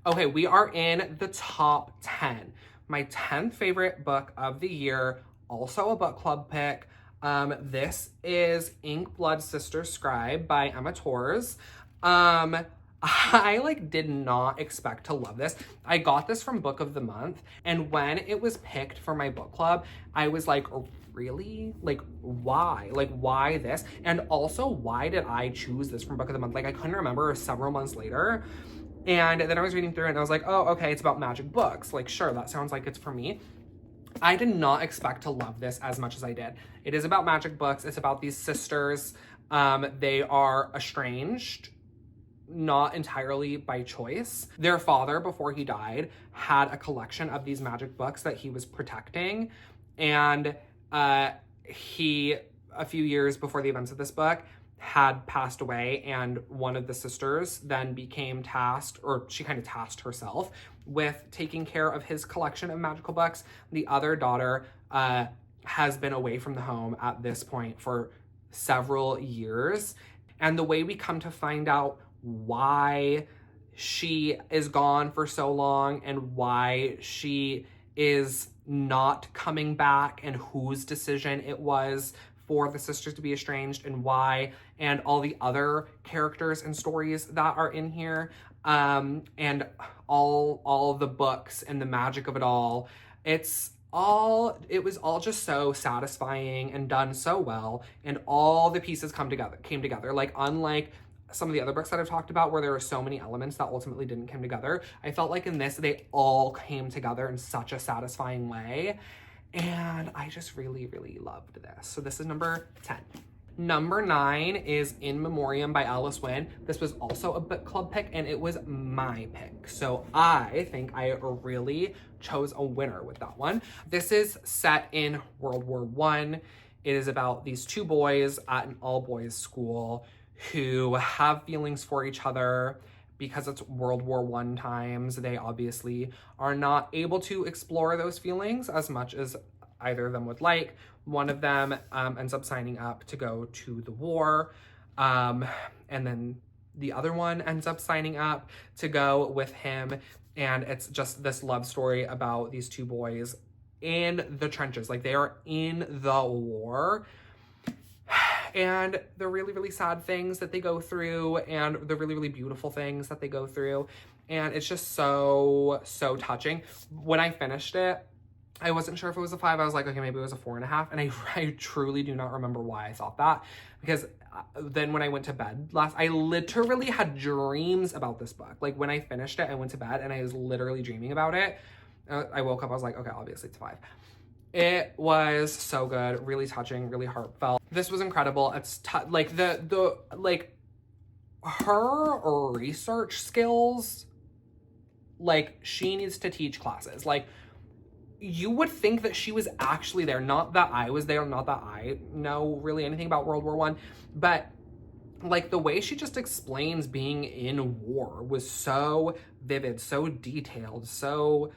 Okay, we are in the top 10. My 10th favorite book of the year, also a book club pick. This is Ink Blood Sister Scribe by Emma Torres. I did not expect to love this. I got this from Book of the Month, and when it was picked for my book club, I was like, really? Why? Why this? And also, why did I choose this from Book of the Month? I couldn't remember several months later. And then I was reading through it and I was like, oh, okay, it's about magic books. Sure, that sounds like it's for me. I did not expect to love this as much as I did. It is about magic books. It's about these sisters. They are estranged, not entirely by choice. Their father, before he died, had a collection of these magic books that he was protecting. And he, a few years before the events of this book, had passed away, and one of the sisters then became tasked, or she kind of tasked herself with taking care of his collection of magical books. The other daughter has been away from the home at this point for several years. And the way we come to find out why she is gone for so long and why she is not coming back and whose decision it was for the sisters to be estranged and why, and all the other characters and stories that are in here, and all the books and the magic of it all. It was all just so satisfying and done so well, and all the pieces came together. Unlike some of the other books that I've talked about where there were so many elements that ultimately didn't come together, I felt like in this, they all came together in such a satisfying way. And I just really, really loved this. So this is number 10. Number 9 is In Memoriam by Alice Wynne. This was also a book club pick, and it was my pick. So I think I really chose a winner with that one. This is set in World War I. It is about these two boys at an all-boys school who have feelings for each other. Because it's World War I times, they obviously are not able to explore those feelings as much as either of them would like. One of them ends up signing up to go to the war, and then the other one ends up signing up to go with him, and it's just this love story about these two boys in the trenches. They are in the war, and the really, really sad things that they go through and the really, really beautiful things that they go through. And it's just so, so touching. When I finished it, I wasn't sure if it was a 5. I was like, okay, maybe it was a 4.5. And I truly do not remember why I thought that. Because then when I went to bed I literally had dreams about this book. When I finished it, I went to bed and I was literally dreaming about it. I woke up, I was like, okay, obviously it's a 5. It was so good, really touching, really heartfelt. This was incredible. It's her research skills, she needs to teach classes. You would think that she was actually there. Not that I was there, not that I know really anything about World War I, but the way she just explains being in war was so vivid, so detailed, so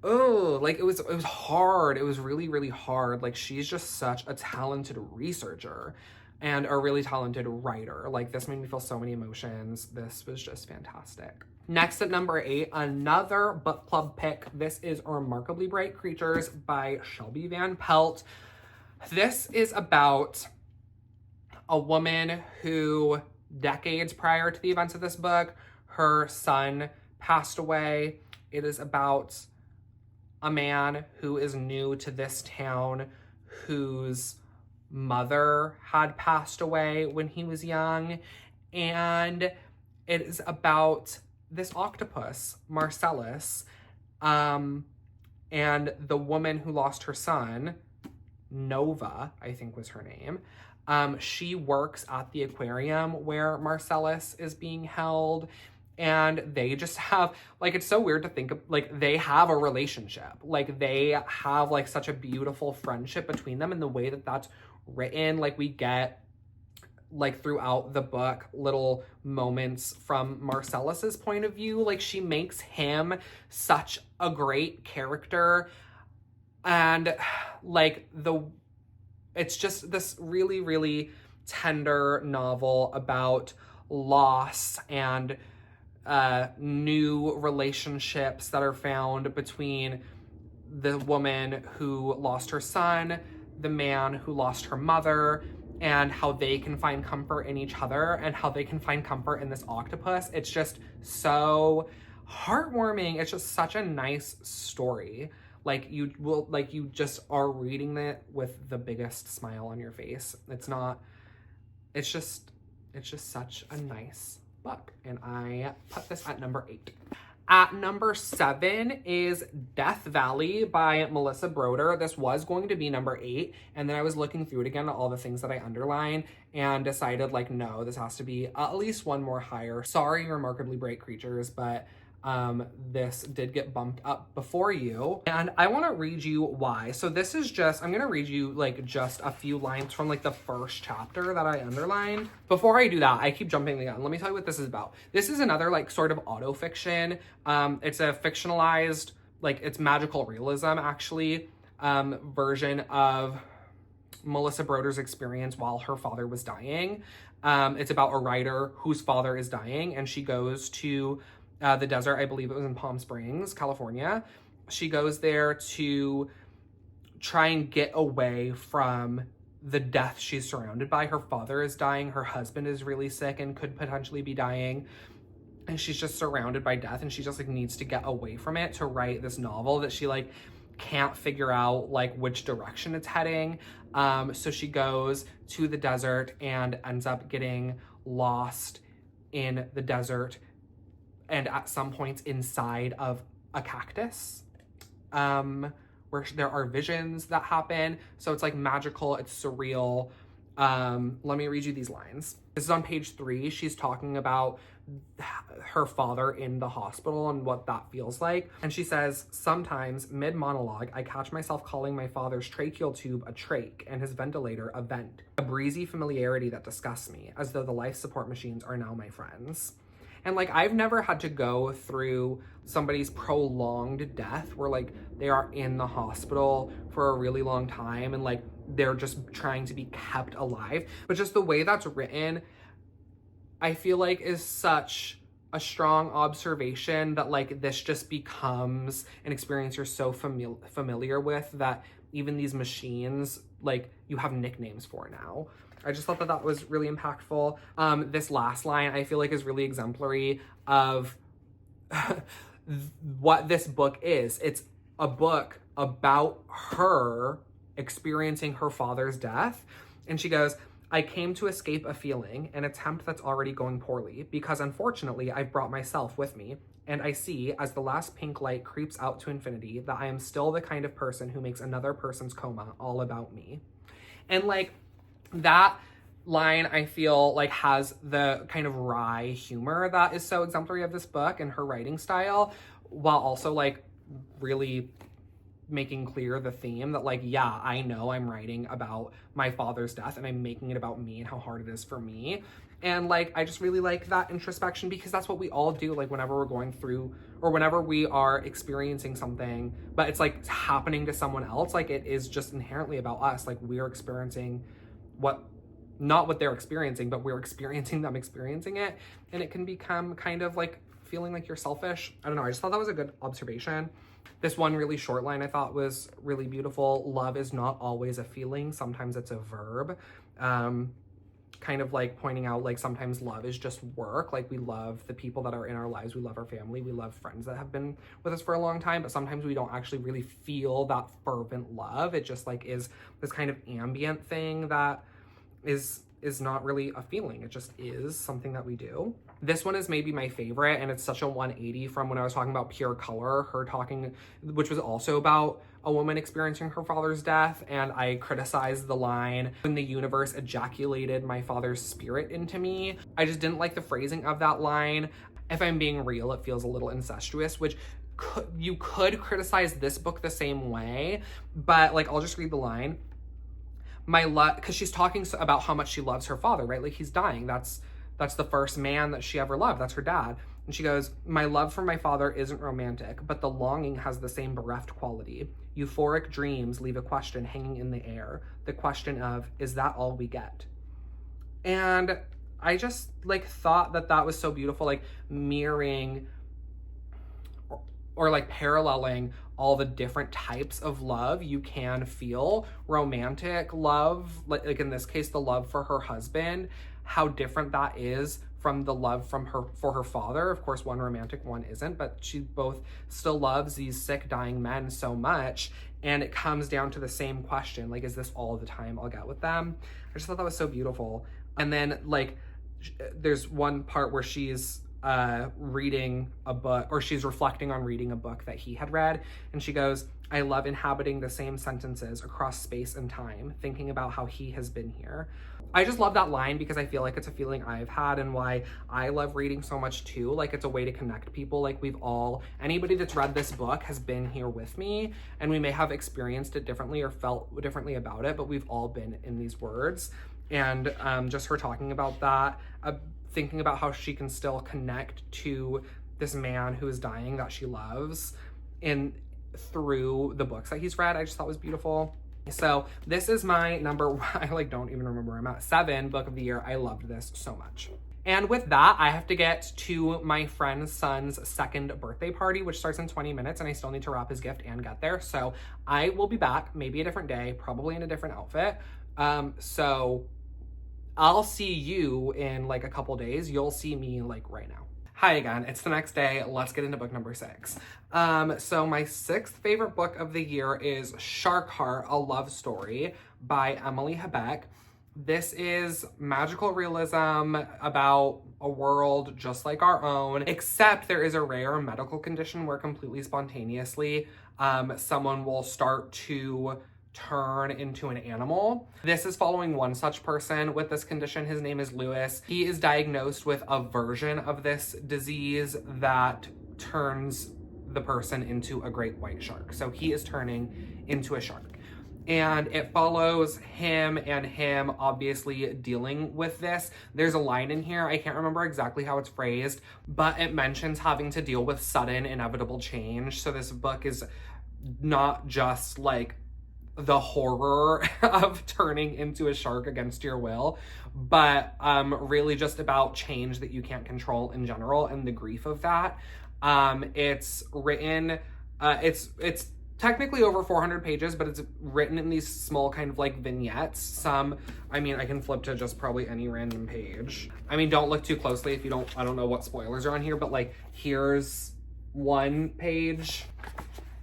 it was hard. It was really, really hard. She's just such a talented researcher and a really talented writer. This made me feel so many emotions. This was just fantastic. Next at number 8, another book club pick. This is Remarkably Bright Creatures by Shelby Van Pelt. This is about a woman who, decades prior to the events of this book, her son passed away. It is about a man who is new to this town, whose mother had passed away when he was young. And it is about this octopus, Marcellus, and the woman who lost her son, Nova, I think was her name. She works at the aquarium where Marcellus is being held. And they just have, it's so weird to think of, they have a relationship. They have, such a beautiful friendship between them, and the way that that's written, we get like throughout the book, little moments from Marcellus's point of view. Like, she makes him such a great character. And like it's just this really, really tender novel about loss and new relationships that are found between the woman who lost her son, the man who lost her mother, and how they can find comfort in each other and how they can find comfort in this octopus. It's just so heartwarming. It's just such a nice story. Like, you just are reading it with the biggest smile on your face. It's just such a nice book. And I put this at number 8. At number 7 is Death Valley by Melissa Broder. This was going to be number 8, and then I was looking through it again at all the things that I underlined and decided, like, no, this has to be at least one more higher. Sorry, Remarkably Bright Creatures, but this did get bumped up before you. And I want to read you why. So this is just, I'm going to read you like just a few lines from like the first chapter that I underlined. Before I do that, I keep jumping the gun. Let me tell you what this is about. This is another like sort of autofiction. It's a fictionalized, like, it's magical realism actually, version of Melissa Broder's experience while her father was dying. It's about a writer whose father is dying, and she goes to the desert. I believe it was in Palm Springs, California. She goes there to try and get away from the death she's surrounded by. Her father is dying. Her husband is really sick and could potentially be dying. And she's just surrounded by death, and she just like needs to get away from it to write this novel that she like can't figure out like which direction it's heading. So she goes to the desert and ends up getting lost in the desert, and at some points inside of a cactus, where there are visions that happen. So it's like magical, it's surreal. Let me read you these lines. This is on page 3. She's talking about her father in the hospital and what that feels like. And she says, sometimes mid-monologue, I catch myself calling my father's tracheal tube a trach and his ventilator a vent. A breezy familiarity that disgusts me, as though the life support machines are now my friends. And like, I've never had to go through somebody's prolonged death where like they are in the hospital for a really long time and like they're just trying to be kept alive. But just the way that's written, I feel like is such a strong observation that like this just becomes an experience you're so familiar with that even these machines, like, you have nicknames for now. I just thought that that was really impactful. This last line I feel like is really exemplary of what this book is. It's a book about her experiencing her father's death. And she goes, I came to escape a feeling, an attempt that's already going poorly, because unfortunately I've brought myself with me. And I see, as the last pink light creeps out to infinity, that I am still the kind of person who makes another person's coma all about me. And like, that line I feel like has the kind of wry humor that is so exemplary of this book and her writing style, while also like really making clear the theme that like, yeah, I know I'm writing about my father's death and I'm making it about me and how hard it is for me. And like, I just really like that introspection, because that's what we all do, like whenever we're going through or whenever we are experiencing something, but it's like happening to someone else. Like, it is just inherently about us. Like, we are experiencing not what they're experiencing, but we're experiencing them experiencing it. And it can become kind of like feeling like you're selfish. I don't know. I just thought that was a good observation. This one really short line I thought was really beautiful. Love is not always a feeling. Sometimes it's a verb. Kind of like pointing out like sometimes love is just work. Like, we love the people that are in our lives. We love our family. We love friends that have been with us for a long time, but sometimes we don't actually really feel that fervent love. It just like is this kind of ambient thing that is not really a feeling. It just is something that we do. This one is maybe my favorite, and it's such a 180 from when I was talking about Pure Color, her talking, which was also about a woman experiencing her father's death. And I criticized the line, when the universe ejaculated my father's spirit into me. I just didn't like the phrasing of that line. If I'm being real, it feels a little incestuous, which you could criticize this book the same way, but like, I'll just read the line. my love, because she's talking about how much she loves her father, right? Like he's dying. That's the first man that she ever loved. That's her dad. And she goes, my love for my father isn't romantic, but the longing has the same bereft quality. Euphoric dreams leave a question hanging in the air. The question of, is that all we get? And I just like thought that was so beautiful, like mirroring or like paralleling all the different types of love you can feel. Romantic love, like in this case, the love for her husband, how different that is from the love for her father. Of course, one romantic, one isn't, but she both still loves these sick, dying men so much. And it comes down to the same question, like, is this all the time I'll get with them? I just thought that was so beautiful. And then like, there's one part where she's reading a book, or she's reflecting on reading a book that he had read, and she goes, I love inhabiting the same sentences across space and time, thinking about how he has been here. I just love that line because I feel like it's a feeling I've had and why I love reading so much too. Like it's a way to connect people. Like anybody that's read this book has been here with me, and we may have experienced it differently or felt differently about it, but we've all been in these words. And just her talking about that, thinking about how she can still connect to this man who is dying that she loves through the books that he's read, I just thought was beautiful. So this is my number, I like don't even remember where I'm at, 7 book of the year. I loved this so much. And with that, I have to get to my friend's son's second birthday party, which starts in 20 minutes, and I still need to wrap his gift and get there. So I will be back, maybe a different day, probably in a different outfit. So I'll see you in like a couple days. You'll see me like right now. Hi again, it's the next day. Let's get into book number 6. So my 6th favorite book of the year is Shark Heart, A Love Story by Emily Habeck. This is magical realism about a world just like our own, except there is a rare medical condition where completely spontaneously someone will start to turn into an animal. This is following one such person with this condition. His name is Lewis. He is diagnosed with a version of this disease that turns the person into a great white shark. So he is turning into a shark. And it follows him obviously dealing with this. There's a line in here, I can't remember exactly how it's phrased, but it mentions having to deal with sudden inevitable change. So this book is not just like the horror of turning into a shark against your will, but really just about change that you can't control in general and the grief of that. It's written, it's technically over 400 pages, but it's written in these small kind of like vignettes. I can flip to just probably any random page. Don't look too closely if you don't, I don't know what spoilers are on here, but like here's one page,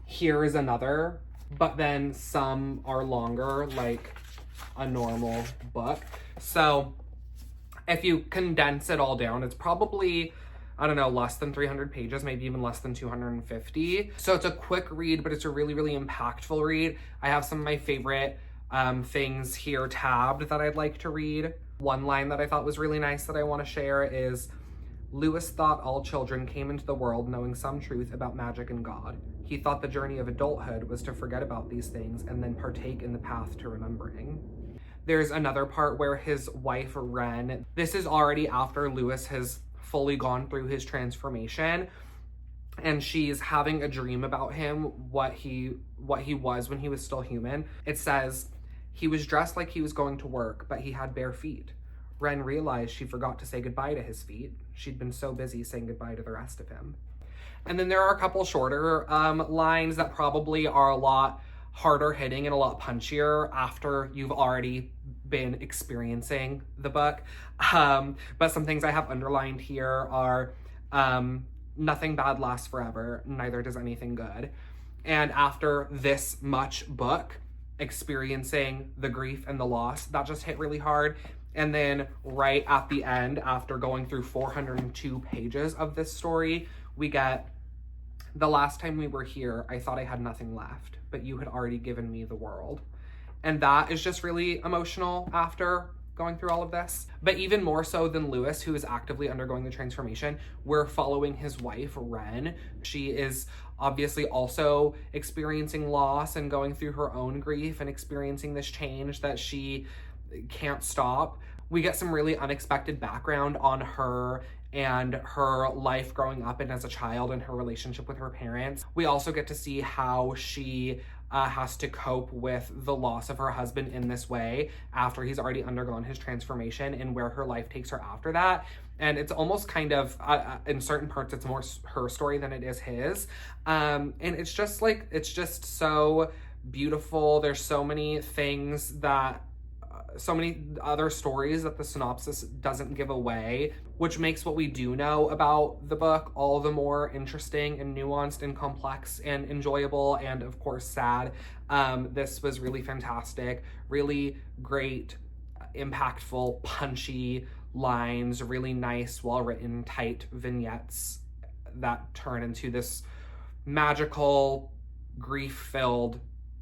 here is another, but then some are longer, like a normal book. So if you condense it all down, it's probably, I don't know, less than 300 pages, maybe even less than 250. So it's a quick read, but it's a really, really impactful read. I have some of my favorite things here tabbed that I'd like to read. One line that I thought was really nice that I want to share is, Lewis thought all children came into the world knowing some truth about magic and God. He thought the journey of adulthood was to forget about these things and then partake in the path to remembering. There's another part where his wife, Wren, this is already after Lewis has fully gone through his transformation, and she's having a dream about him, what he was when he was still human. It says, he was dressed like he was going to work, but he had bare feet. Wren realized she forgot to say goodbye to his feet. She'd been so busy saying goodbye to the rest of him. And then there are a couple shorter lines that probably are a lot harder hitting and a lot punchier after you've already been experiencing the book. But some things I have underlined here are, nothing bad lasts forever, neither does anything good. And after this much book, experiencing the grief and the loss, that just hit really hard. And then right at the end, after going through 402 pages of this story, we get, the last time we were here, I thought I had nothing left, but you had already given me the world. And that is just really emotional after going through all of this. But even more so than Lewis, who is actively undergoing the transformation, we're following his wife, Ren. She is obviously also experiencing loss and going through her own grief and experiencing this change that she can't stop. We get some really unexpected background on her and her life growing up and as a child and her relationship with her parents. We also get to see how she has to cope with the loss of her husband in this way after he's already undergone his transformation, and where her life takes her after that. And it's almost kind of, in certain parts, it's more her story than it is his. And it's just like, it's just so beautiful. There's so many things that, so many other stories that the synopsis doesn't give away, which makes what we do know about the book all the more interesting and nuanced and complex and enjoyable, and of course sad. This was really fantastic, really great, impactful, punchy lines, really nice, well-written, tight vignettes that turn into this magical, grief-filled,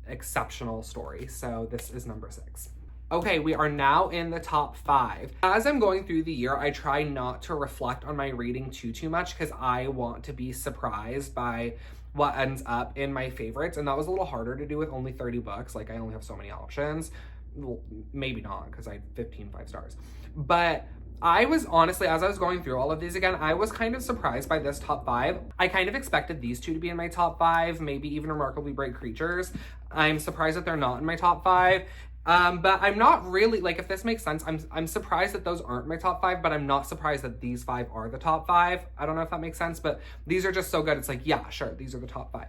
exceptional story. So this is number 6. Okay, we are now in the top 5. As I'm going through the year, I try not to reflect on my reading too much because I want to be surprised by what ends up in my favorites. And that was a little harder to do with only 30 books. Like, I only have so many options. Well, maybe not, because I had 15 5 stars. But I was honestly, as I was going through all of these again, I was kind of surprised by this top 5. I kind of expected these two to be in my top 5, maybe even Remarkably Bright Creatures. I'm surprised that they're not in my top 5. But I'm not really, like, if this makes sense, I'm surprised that those aren't my top 5, but I'm not surprised that these 5 are the top 5. I don't know if that makes sense, but these are just so good. It's like, yeah, sure, these are the top 5.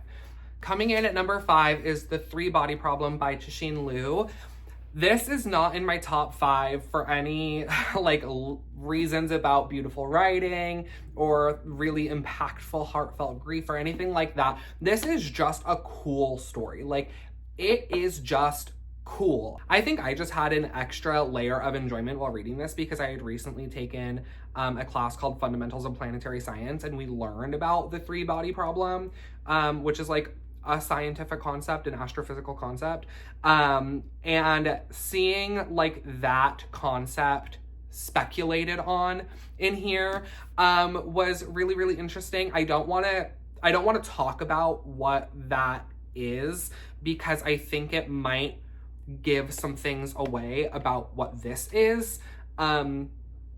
Coming in at number 5 is The Three Body Problem by Cixin Liu. This is not in my top 5 for any, like, reasons about beautiful writing or really impactful, heartfelt grief or anything like that. This is just a cool story. Like, it is just cool. I think I just had an extra layer of enjoyment while reading this because I had recently taken a class called Fundamentals of Planetary Science, and we learned about the three body problem, which is like a scientific concept, an astrophysical concept, and seeing like that concept speculated on in here was really, really interesting. I don't want to talk about what that is because I think it might give some things away about what this is.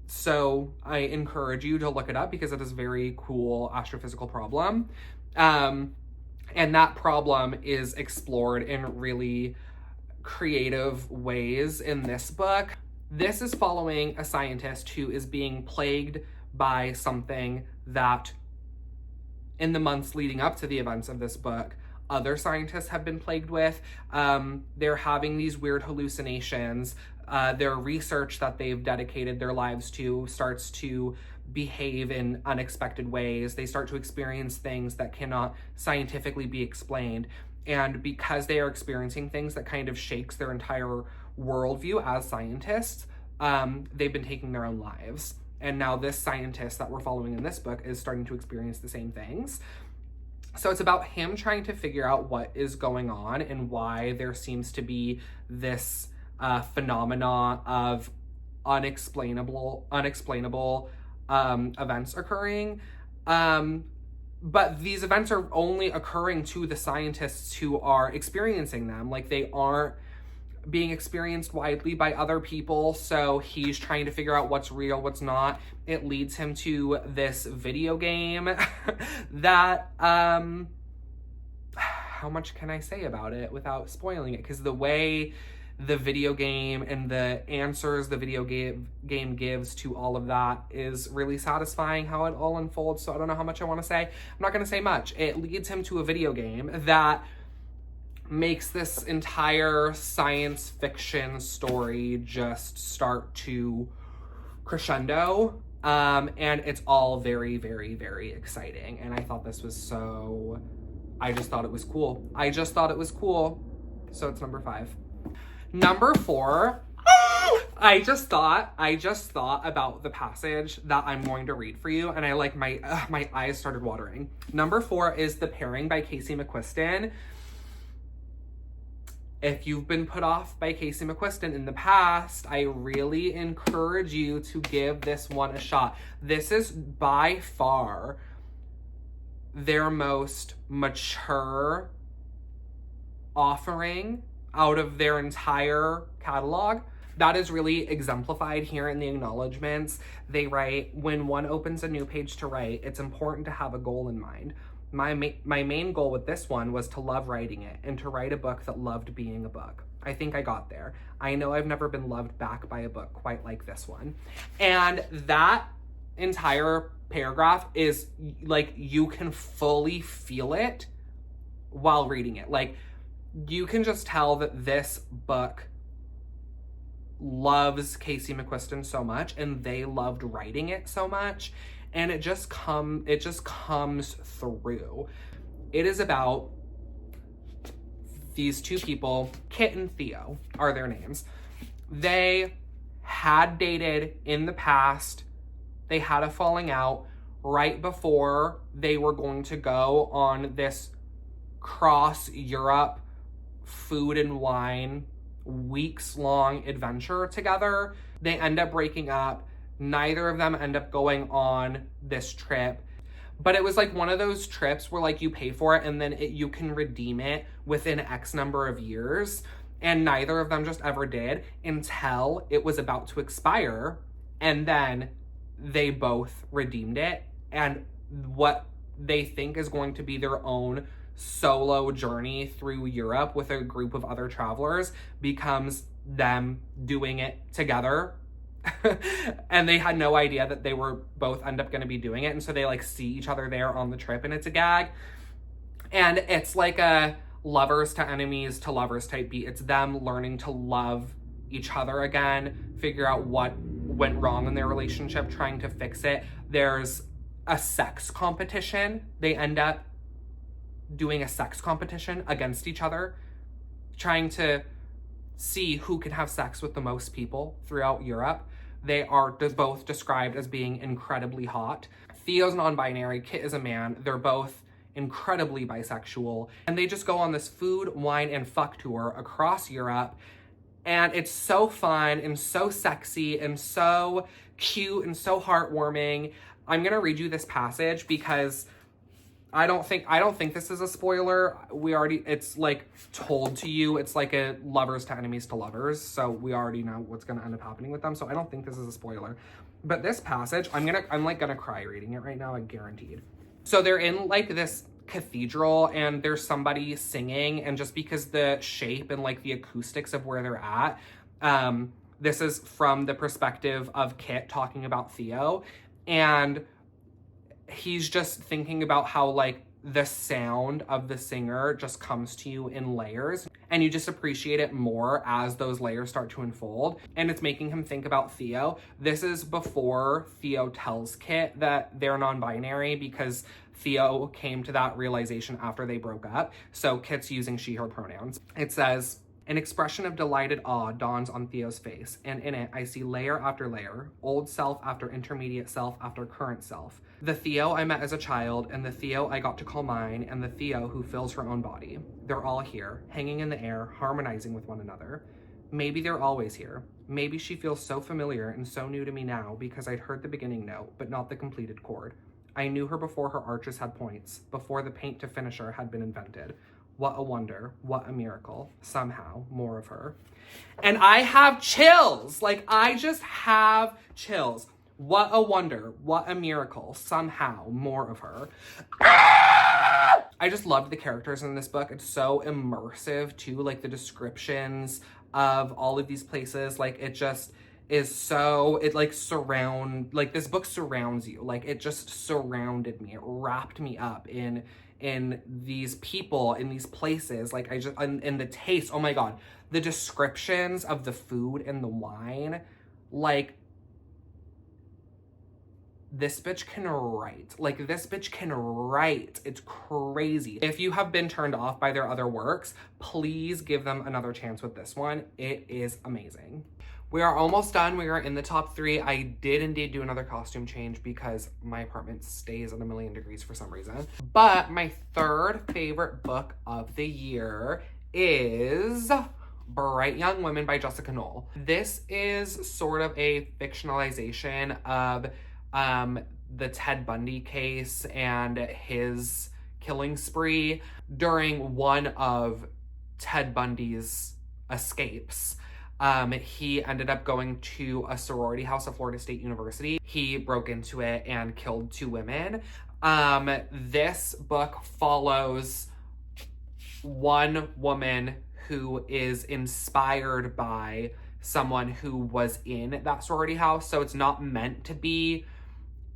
So I encourage you to look it up because it is a very cool astrophysical problem. And that problem is explored in really creative ways in this book. This is following a scientist who is being plagued by something that in the months leading up to the events of this book, other scientists have been plagued with. They're having these weird hallucinations. Their research that they've dedicated their lives to starts to behave in unexpected ways. They start to experience things that cannot scientifically be explained. And because they are experiencing things that kind of shakes their entire worldview as scientists, they've been taking their own lives. And now this scientist that we're following in this book is starting to experience the same things. So it's about him trying to figure out what is going on and why there seems to be this phenomena of unexplainable events occurring. But these events are only occurring to the scientists who are experiencing them. Like, they aren't being experienced widely by other people. So he's trying to figure out what's real, what's not. It leads him to this video game that, how much can I say about it without spoiling it? Because the way the video game and the answers the video game gives to all of that is really satisfying how it all unfolds. So I don't know how much I want to say. I'm not going to say much. It leads him to a video game that makes this entire science fiction story just start to crescendo. And it's all very, very, very exciting. And I thought this was I just thought it was cool. So it's number 5. Number 4, I just thought about the passage that I'm going to read for you, and I like my eyes started watering. Number 4 is The Pairing by Casey McQuiston. If you've been put off by Casey McQuiston in the past, I really encourage you to give this one a shot. This is by far their most mature offering out of their entire catalog. That is really exemplified here in the acknowledgements. They write, when one opens a new page to write, it's important to have a goal in mind. My main goal with this one was to love writing it and to write a book that loved being a book. I think I got there. I know I've never been loved back by a book quite like this one. And that entire paragraph is like, you can fully feel it while reading it. Like, you can just tell that this book loves Casey McQuiston so much, and they loved writing it so much, and it just comes through. It is about these two people, Kit and Theo are their names. They had dated in the past. They had a falling out right before they were going to go on this cross Europe food and wine weeks-long adventure together. They end up breaking up. Neither of them end up going on this trip. But it was like one of those trips where like you pay for it and then you can redeem it within X number of years. And neither of them just ever did until it was about to expire. And then they both redeemed it. And what they think is going to be their own solo journey through Europe with a group of other travelers becomes them doing it together. And they had no idea that they were both end up going to be doing it. And so they like see each other there on the trip, and it's a gag. And it's like a lovers to enemies to lovers type beat. It's them learning to love each other again, figure out what went wrong in their relationship, trying to fix it. There's a sex competition. They end up doing a sex competition against each other, trying to see who can have sex with the most people throughout Europe. They are both described as being incredibly hot. Theo's non-binary, Kit is a man. They're both incredibly bisexual. And they just go on this food, wine, and fuck tour across Europe. And it's so fun and so sexy and so cute and so heartwarming. I'm gonna read you this passage because I don't think this is a spoiler. It's like told to you. It's like a lovers to enemies to lovers. So we already know what's gonna end up happening with them. So I don't think this is a spoiler. But this passage, I'm like gonna cry reading it right now, like guaranteed. So they're in like this cathedral and there's somebody singing, and just because the shape and like the acoustics of where they're at, this is from the perspective of Kit talking about Theo, and he's just thinking about how like the sound of the singer just comes to you in layers, and you just appreciate it more as those layers start to unfold. And it's making him think about Theo. This is before Theo tells Kit that they're non-binary, because Theo came to that realization after they broke up. So Kit's using she, her pronouns. It says, an expression of delighted awe dawns on Theo's face, and in it I see layer after layer, old self after intermediate self after current self. The Theo I met as a child, and the Theo I got to call mine, and the Theo who fills her own body. They're all here, hanging in the air, harmonizing with one another. Maybe they're always here. Maybe she feels so familiar and so new to me now because I'd heard the beginning note, but not the completed chord. I knew her before her arches had points, before the paint to finish her had been invented. What a wonder, what a miracle, somehow, more of her. And I have chills, like I just have chills. What a wonder, what a miracle, somehow, more of her. I just loved the characters in this book. It's so immersive too, like the descriptions of all of these places, like it just is so, it like this book surrounds you, like it just surrounded me, it wrapped me up in these people, in these places, like and the taste, oh my god, the descriptions of the food and the wine, like this bitch can write. Like this bitch can write. It's crazy. If you have been turned off by their other works, please give them another chance with this one. It is amazing. We are almost done. We are in the top 3. I did indeed do another costume change because my apartment stays at 1,000,000 degrees for some reason. But my third favorite book of the year is Bright Young Women by Jessica Knoll. This is sort of a fictionalization of the Ted Bundy case and his killing spree during one of Ted Bundy's escapes. He ended up going to a sorority house at Florida State University. He broke into it and killed 2 women. This book follows one woman who is inspired by someone who was in that sorority house. So it's not meant to be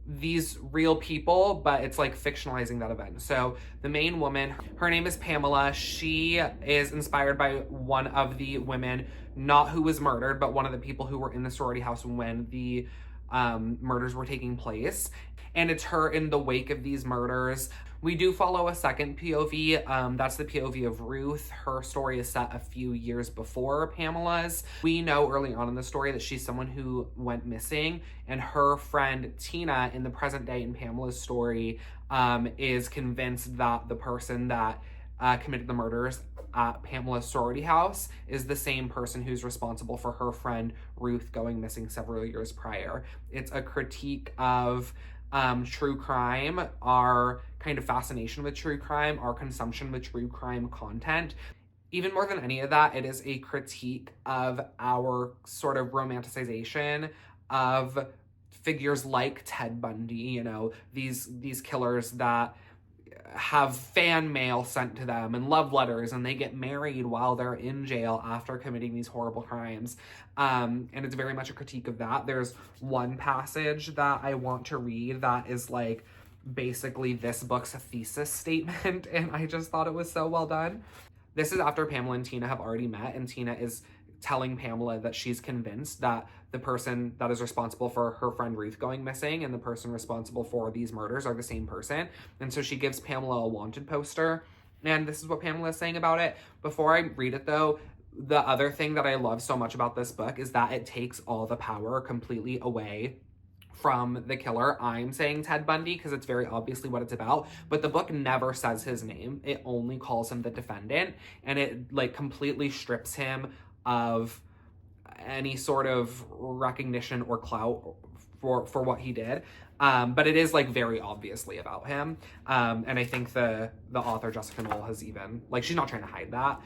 these real people, but it's like fictionalizing that event. So the main woman, her name is Pamela. She is inspired by one of the women, not who was murdered, but one of the people who were in the sorority house when the murders were taking place. And it's her in the wake of these murders. We do follow a second POV. That's the POV of Ruth. Her story is set a few years before Pamela's. We know early on in the story that she's someone who went missing, and her friend Tina in the present day in Pamela's story is convinced that the person that committed the murders at Pamela's sorority house is the same person who's responsible for her friend Ruth going missing several years prior. It's a critique of true crime, our kind of fascination with true crime, our consumption with true crime content. Even more than any of that, it is a critique of our sort of romanticization of figures like Ted Bundy, you know, these killers that have fan mail sent to them and love letters, and they get married while they're in jail after committing these horrible crimes. And it's very much a critique of that. There's one passage that I want to read that is like basically this book's thesis statement, and I just thought it was so well done. This is after Pamela and Tina have already met, and Tina is telling Pamela that she's convinced that the person that is responsible for her friend Ruth going missing and the person responsible for these murders are the same person. And so she gives Pamela a wanted poster, and this is what Pamela is saying about it. Before I read it though, the other thing that I love so much about this book is that it takes all the power completely away from the killer. I'm saying Ted Bundy because it's very obviously what it's about, but the book never says his name. It only calls him the defendant, and it like completely strips him of any sort of recognition or clout for what he did. But it is like very obviously about him. And I think the author Jessica Knoll has even, like, she's not trying to hide that.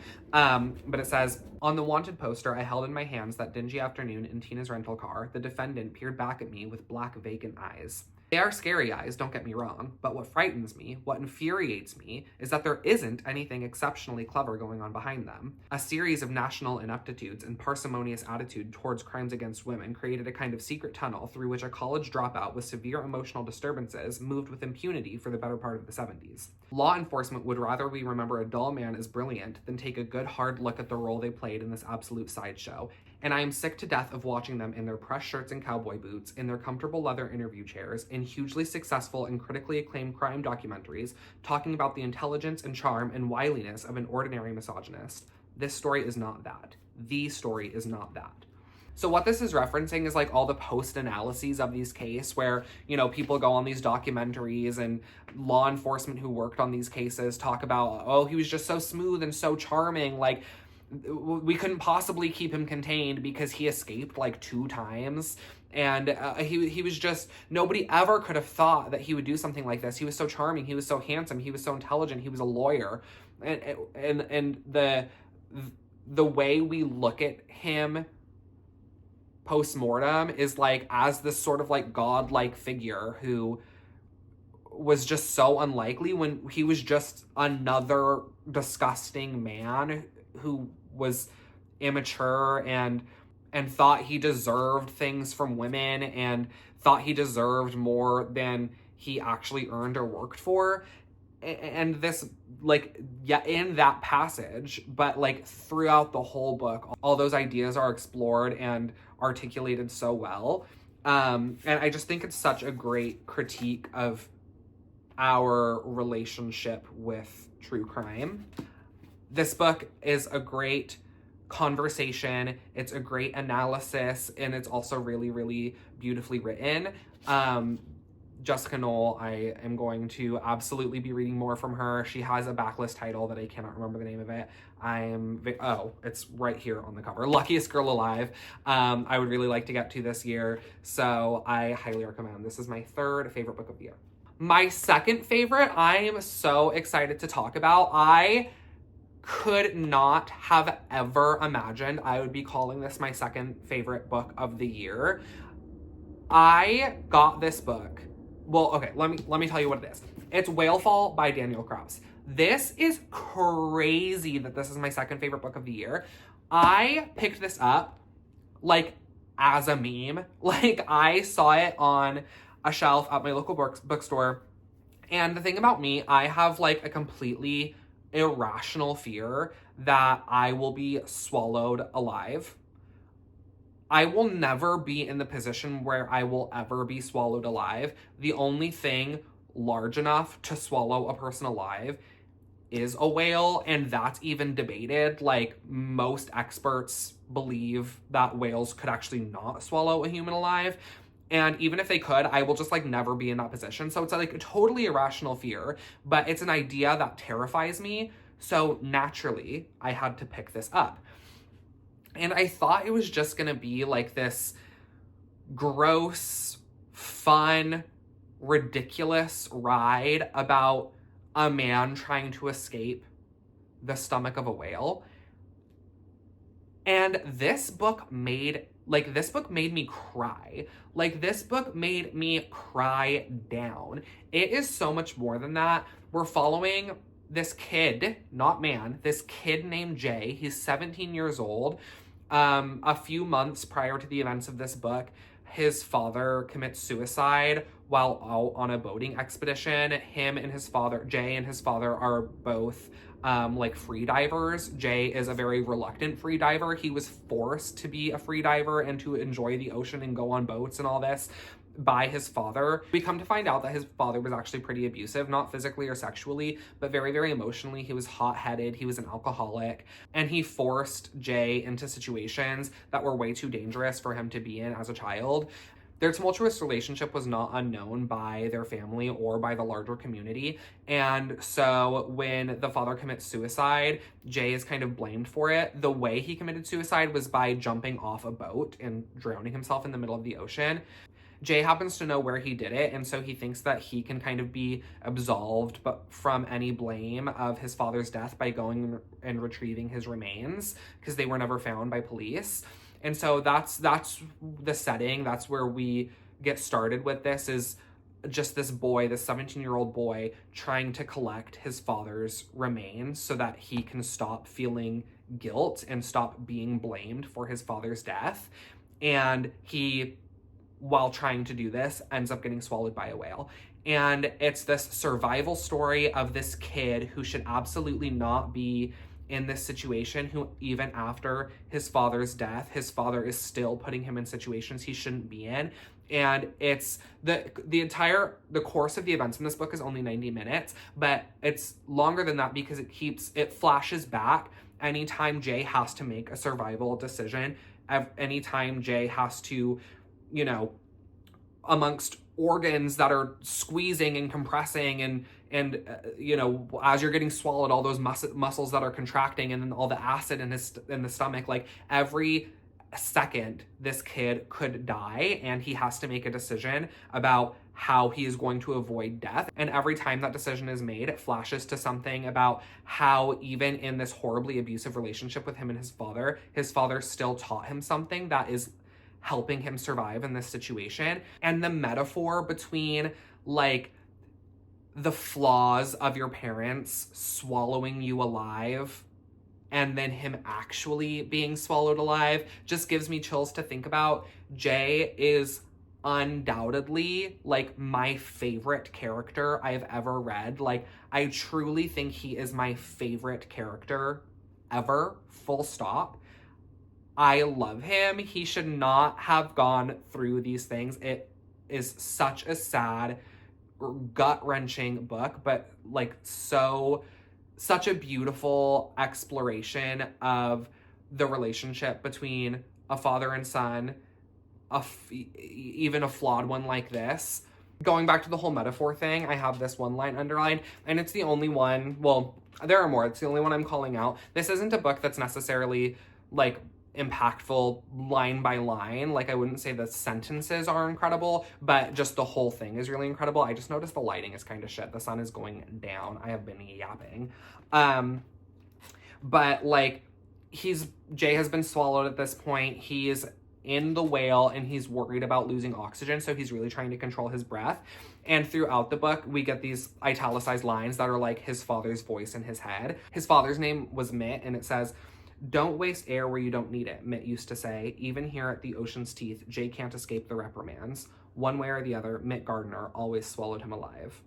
But it says, on the wanted poster I held in my hands that dingy afternoon in Tina's rental car, the defendant peered back at me with black vacant eyes. They are scary eyes, don't get me wrong, but what frightens me, what infuriates me, is that there isn't anything exceptionally clever going on behind them. A series of national ineptitudes and parsimonious attitude towards crimes against women created a kind of secret tunnel through which a college dropout with severe emotional disturbances moved with impunity for the better part of the 70s. Law enforcement would rather we remember a dull man as brilliant than take a good hard look at the role they played in this absolute sideshow, and I am sick to death of watching them in their pressed shirts and cowboy boots, in their comfortable leather interview chairs, in hugely successful and critically acclaimed crime documentaries, talking about the intelligence and charm and wiliness of an ordinary misogynist. This story is not that. The story is not that. So what this is referencing is like all the post-analyses of these cases where, you know, people go on these documentaries and law enforcement who worked on these cases talk about, oh, he was just so smooth and so charming, like, we couldn't possibly keep him contained because he escaped like 2 times. And he was just, nobody ever could have thought that he would do something like this. He was so charming. He was so handsome. He was so intelligent. He was a lawyer. And the way we look at him post-mortem is like as this sort of like godlike figure who was just so unlikely when he was just another disgusting man who was immature and thought he deserved things from women and thought he deserved more than he actually earned or worked for. And this, like, yeah, in that passage, but like throughout the whole book, all those ideas are explored and articulated so well. And I just think it's such a great critique of our relationship with true crime. This book is a great conversation, it's a great analysis, and it's also really, really beautifully written. Jessica Knoll, I am going to absolutely be reading more from her. She has a backlist title that I cannot remember the name of it. It's right here on the cover. Luckiest Girl Alive. I would really like to get to this year, so I highly recommend. This is my third favorite book of the year. My second favorite, I am so excited to talk about. I could not have ever imagined I would be calling this my second favorite book of the year. I got this book. Well, okay, let me tell you what it is. It's Whalefall by Daniel Kraus. This is crazy that this is my second favorite book of the year. I picked this up like as a meme. Like I saw it on a shelf at my local bookstore. And the thing about me, I have like a completely irrational fear that I will be swallowed alive. I will never be in the position where I will ever be swallowed alive. The only thing large enough to swallow a person alive is a whale, and that's even debated. Like, most experts believe that whales could actually not swallow a human alive. And even if they could, I will just like never be in that position. So it's like a totally irrational fear, but it's an idea that terrifies me. So naturally, I had to pick this up. And I thought it was just gonna be like this gross, fun, ridiculous ride about a man trying to escape the stomach of a whale. And this book made me cry. Like, this book made me cry down. It is so much more than that. We're following this kid, not man, this kid named Jay. He's 17 years old. A few months prior to the events of this book, his father commits suicide while out on a boating expedition. Him and his father, Jay and his father, are both like free divers. Jay is a very reluctant free diver. He was forced to be a free diver and to enjoy the ocean and go on boats and all this by his father. We come to find out that his father was actually pretty abusive, not physically or sexually, but very, very emotionally. He was hot-headed, he was an alcoholic, and he forced Jay into situations that were way too dangerous for him to be in as a child. Their tumultuous relationship was not unknown by their family or by the larger community. And so when the father commits suicide, Jay is kind of blamed for it. The way he committed suicide was by jumping off a boat and drowning himself in the middle of the ocean. Jay happens to know where he did it, and so he thinks that he can kind of be absolved from any blame of his father's death by going and retrieving his remains, because they were never found by police. And so that's the setting. That's where we get started with this, is just this boy, this 17-year-old boy, trying to collect his father's remains so that he can stop feeling guilt and stop being blamed for his father's death. And he, while trying to do this, ends up getting swallowed by a whale. And it's this survival story of this kid who should absolutely not be in this situation, who even after his father's death, his father is still putting him in situations he shouldn't be in. And it's the course of the events in this book is only 90 minutes, but it's longer than that because it flashes back anytime Jay has to make a survival decision, anytime Jay has to, you know, amongst organs that are squeezing and compressing and you know, as you're getting swallowed, all those muscles that are contracting, and then all the acid in the stomach, like every second this kid could die, and he has to make a decision about how he is going to avoid death. And every time that decision is made, it flashes to something about how even in this horribly abusive relationship with him and his father still taught him something that is helping him survive in this situation. And the metaphor between like the flaws of your parents swallowing you alive and then him actually being swallowed alive just gives me chills to think about. Jay is undoubtedly like my favorite character I've ever read. Like, I truly think he is my favorite character ever, full stop. I love him. He should not have gone through these things. It is such a sad, gut-wrenching book, but like such a beautiful exploration of the relationship between a father and son, even a flawed one like this. Going back to the whole metaphor thing, I have this one line underlined, and it's the only one, well, there are more, it's the only one I'm calling out. This isn't a book that's necessarily, like, impactful line by line. Like, I wouldn't say the sentences are incredible, but just the whole thing is really incredible. I just noticed the lighting is kind of shit. The sun is going down. I have been yapping. But, like, Jay has been swallowed at this point. He's in the whale and he's worried about losing oxygen, so he's really trying to control his breath. And throughout the book, we get these italicized lines that are like his father's voice in his head. His father's name was Mitt, and it says, "Don't waste air where you don't need it," Mitt used to say. "Even here at the ocean's teeth, Jay can't escape the reprimands. One way or the other, Mitt Gardner always swallowed him alive."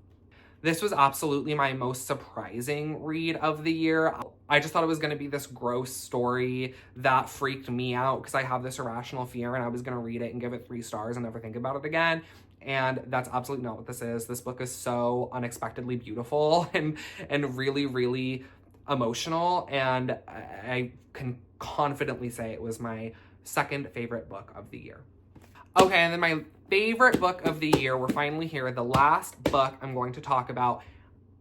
This was absolutely my most surprising read of the year. I just thought it was going to be this gross story that freaked me out because I have this irrational fear, and I was going to read it and give it 3 stars and never think about it again. And that's absolutely not what this is. This book is so unexpectedly beautiful and really, really emotional. And I can confidently say it was my second favorite book of the year. Okay, and then my favorite book of the year, we're finally here. The last book I'm going to talk about,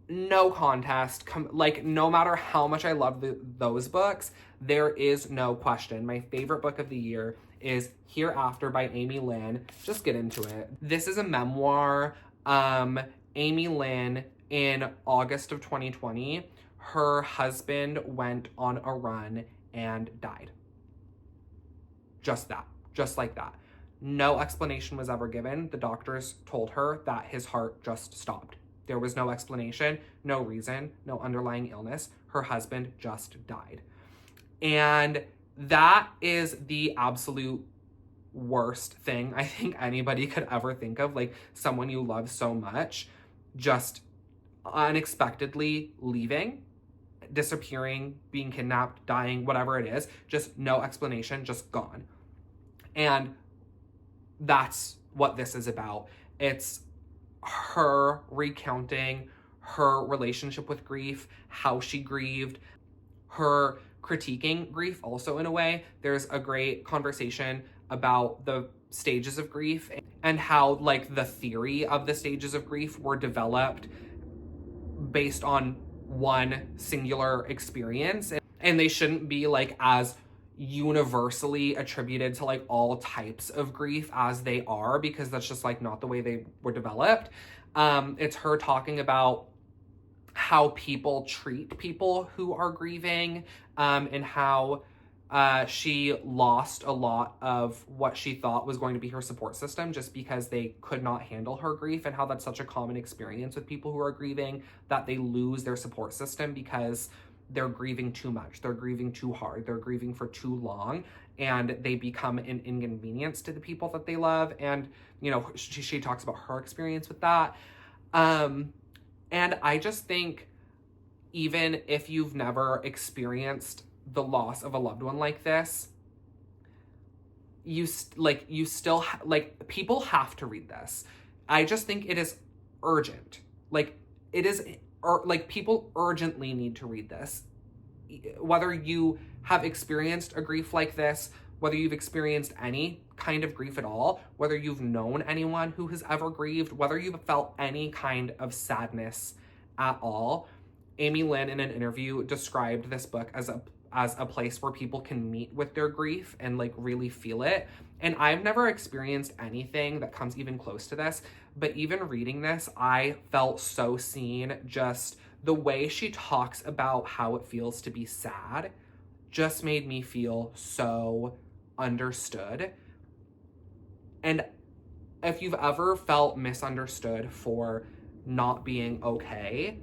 no contest. Like, no matter how much I love those books, there is no question. My favorite book of the year is Hereafter by Amy Lynn. Just get into it. This is a memoir. Amy Lynn, in August of 2020, her husband went on a run and died. Just that. Just like that. No explanation was ever given. The doctors told her that his heart just stopped. There was no explanation, no reason, no underlying illness. Her husband just died. And that is the absolute worst thing I think anybody could ever think of. Like, someone you love so much just unexpectedly leaving, disappearing, being kidnapped, dying, whatever it is. Just no explanation, just gone. And that's what this is about. It's her recounting her relationship with grief, how she grieved, her critiquing grief also in a way. There's a great conversation about the stages of grief and how, like, the theory of the stages of grief were developed based on one singular experience, and they shouldn't be, like, as universally attributed to, like, all types of grief as they are, because that's just, like, not the way they were developed. It's her talking about how people treat people who are grieving, and how she lost a lot of what she thought was going to be her support system just because they could not handle her grief, and how that's such a common experience with people who are grieving, that they lose their support system because they're grieving too much, they're grieving too hard, they're grieving for too long, and they become an inconvenience to the people that they love. And, you know, she talks about her experience with that. And I just think, even if you've never experienced the loss of a loved one like this, people have to read this. I just think it is urgent. Like, it is, like, people urgently need to read this. Whether you have experienced a grief like this, whether you've experienced any kind of grief at all, whether you've known anyone who has ever grieved, whether you've felt any kind of sadness at all, Amy Lynn, in an interview, described this book as a place where people can meet with their grief and, like, really feel it. And I've never experienced anything that comes even close to this, but even reading this, I felt so seen. Just the way she talks about how it feels to be sad just made me feel so understood. And if you've ever felt misunderstood for not being okay,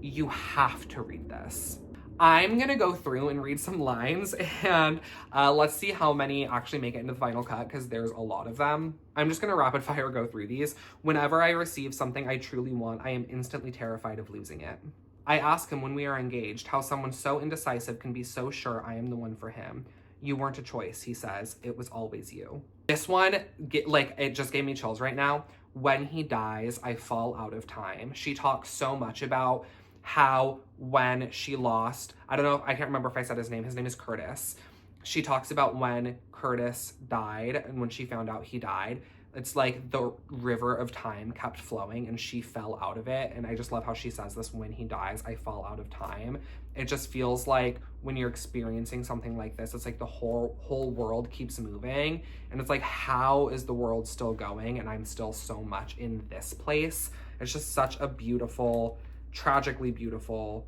you have to read this. I'm gonna go through and read some lines, and let's see how many actually make it into the final cut, because there's a lot of them. I'm just gonna rapid fire go through these. Whenever I receive something I truly want, I am instantly terrified of losing it. I ask him when we are engaged how someone so indecisive can be so sure I am the one for him. You weren't a choice, he says. It was always you. This one, it just gave me chills right now. When he dies, I fall out of time. She talks so much about how when she lost, I can't remember if I said his name is Curtis. She talks about when Curtis died and when she found out he died, It's like the river of time kept flowing and she fell out of it. And I just love how she says this, when he dies, I fall out of time. It just feels like when you're experiencing something like this, it's like the whole world keeps moving. And it's like, how is the world still going? And I'm still so much in this place. It's just such a beautiful, tragically beautiful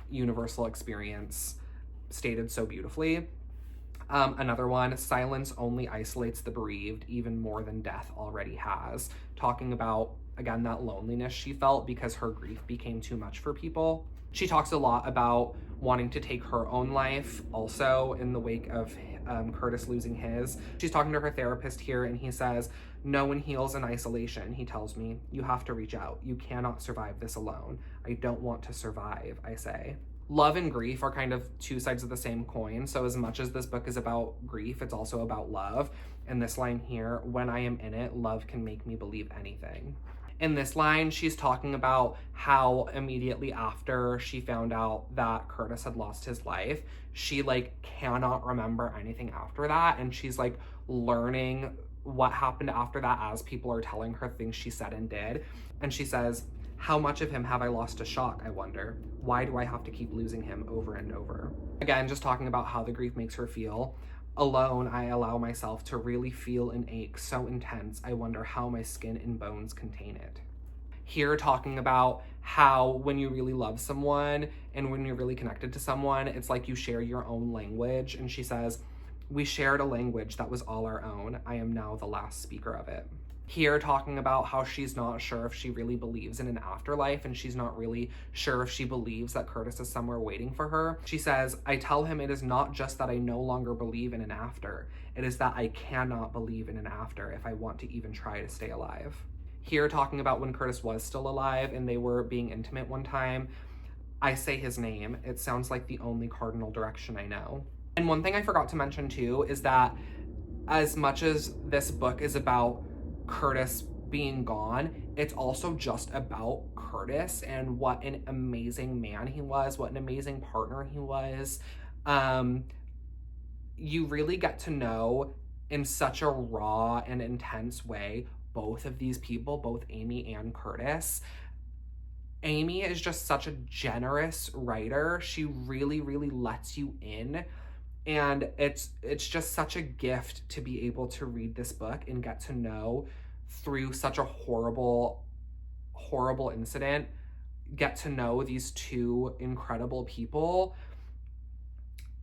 universal experience, stated so beautifully. Another one, silence only isolates the bereaved even more than death already has. Talking about, again, that loneliness she felt because her grief became too much for people. She talks a lot about wanting to take her own life also in the wake of Curtis losing his. She's talking to her therapist here and he says, no one heals in isolation. He tells me, you have to reach out. You cannot survive this alone. I don't want to survive, I say. Love and grief are kind of two sides of the same coin. So as much as this book is about grief, it's also about love. And this line here, when I am in it, love can make me believe anything. In this line, she's talking about how immediately after she found out that Curtis had lost his life, she like cannot remember anything after that. And she's like learning what happened after that as people are telling her things she said and did. And she says, how much of him have I lost to shock, I wonder? Why do I have to keep losing him over and over? Again, just talking about how the grief makes her feel. Alone, I allow myself to really feel an ache so intense, I wonder how my skin and bones contain it. Here talking about how when you really love someone and when you're really connected to someone, it's like you share your own language. And she says, we shared a language that was all our own. I am now the last speaker of it. Here talking about how she's not sure if she really believes in an afterlife and she's not really sure if she believes that Curtis is somewhere waiting for her. She says, I tell him it is not just that I no longer believe in an after. It is that I cannot believe in an after if I want to even try to stay alive. Here talking about when Curtis was still alive and they were being intimate one time, I say his name. It sounds like the only cardinal direction I know. And one thing I forgot to mention too is that as much as this book is about Curtis being gone, it's also just about Curtis and what an amazing man he was, what an amazing partner he was. You really get to know in such a raw and intense way both of these people, both Amy and Curtis. Amy is just such a generous writer. She really, really lets you in. And it's just such a gift to be able to read this book and get to know through such a horrible incident, get to know these two incredible people.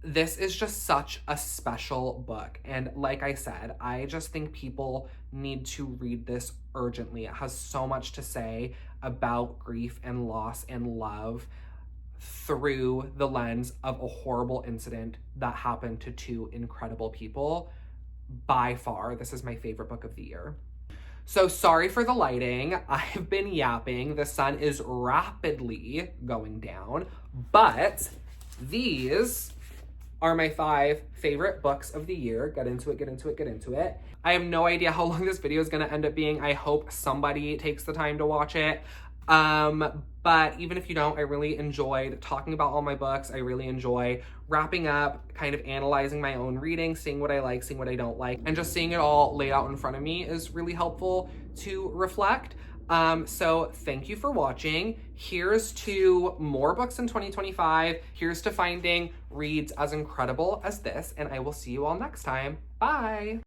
This is just such a special book. And like I said, I just think people need to read this urgently. It has so much to say about grief and loss and love through the lens of a horrible incident that happened to two incredible people. By far, this is my favorite book of the year. So sorry for the lighting. I've been yapping. The sun is rapidly going down, but these are my 5 favorite books of the year. Get into it. I have no idea how long this video is going to end up being. I hope somebody takes the time to watch it. But even if you don't, I really enjoyed talking about all my books. I really enjoy wrapping up, kind of analyzing my own reading, seeing what I like, seeing what I don't like, and just seeing it all laid out in front of me is really helpful to reflect. So thank you for watching. Here's to more books in 2025. Here's to finding reads as incredible as this, and I will see you all next time. Bye.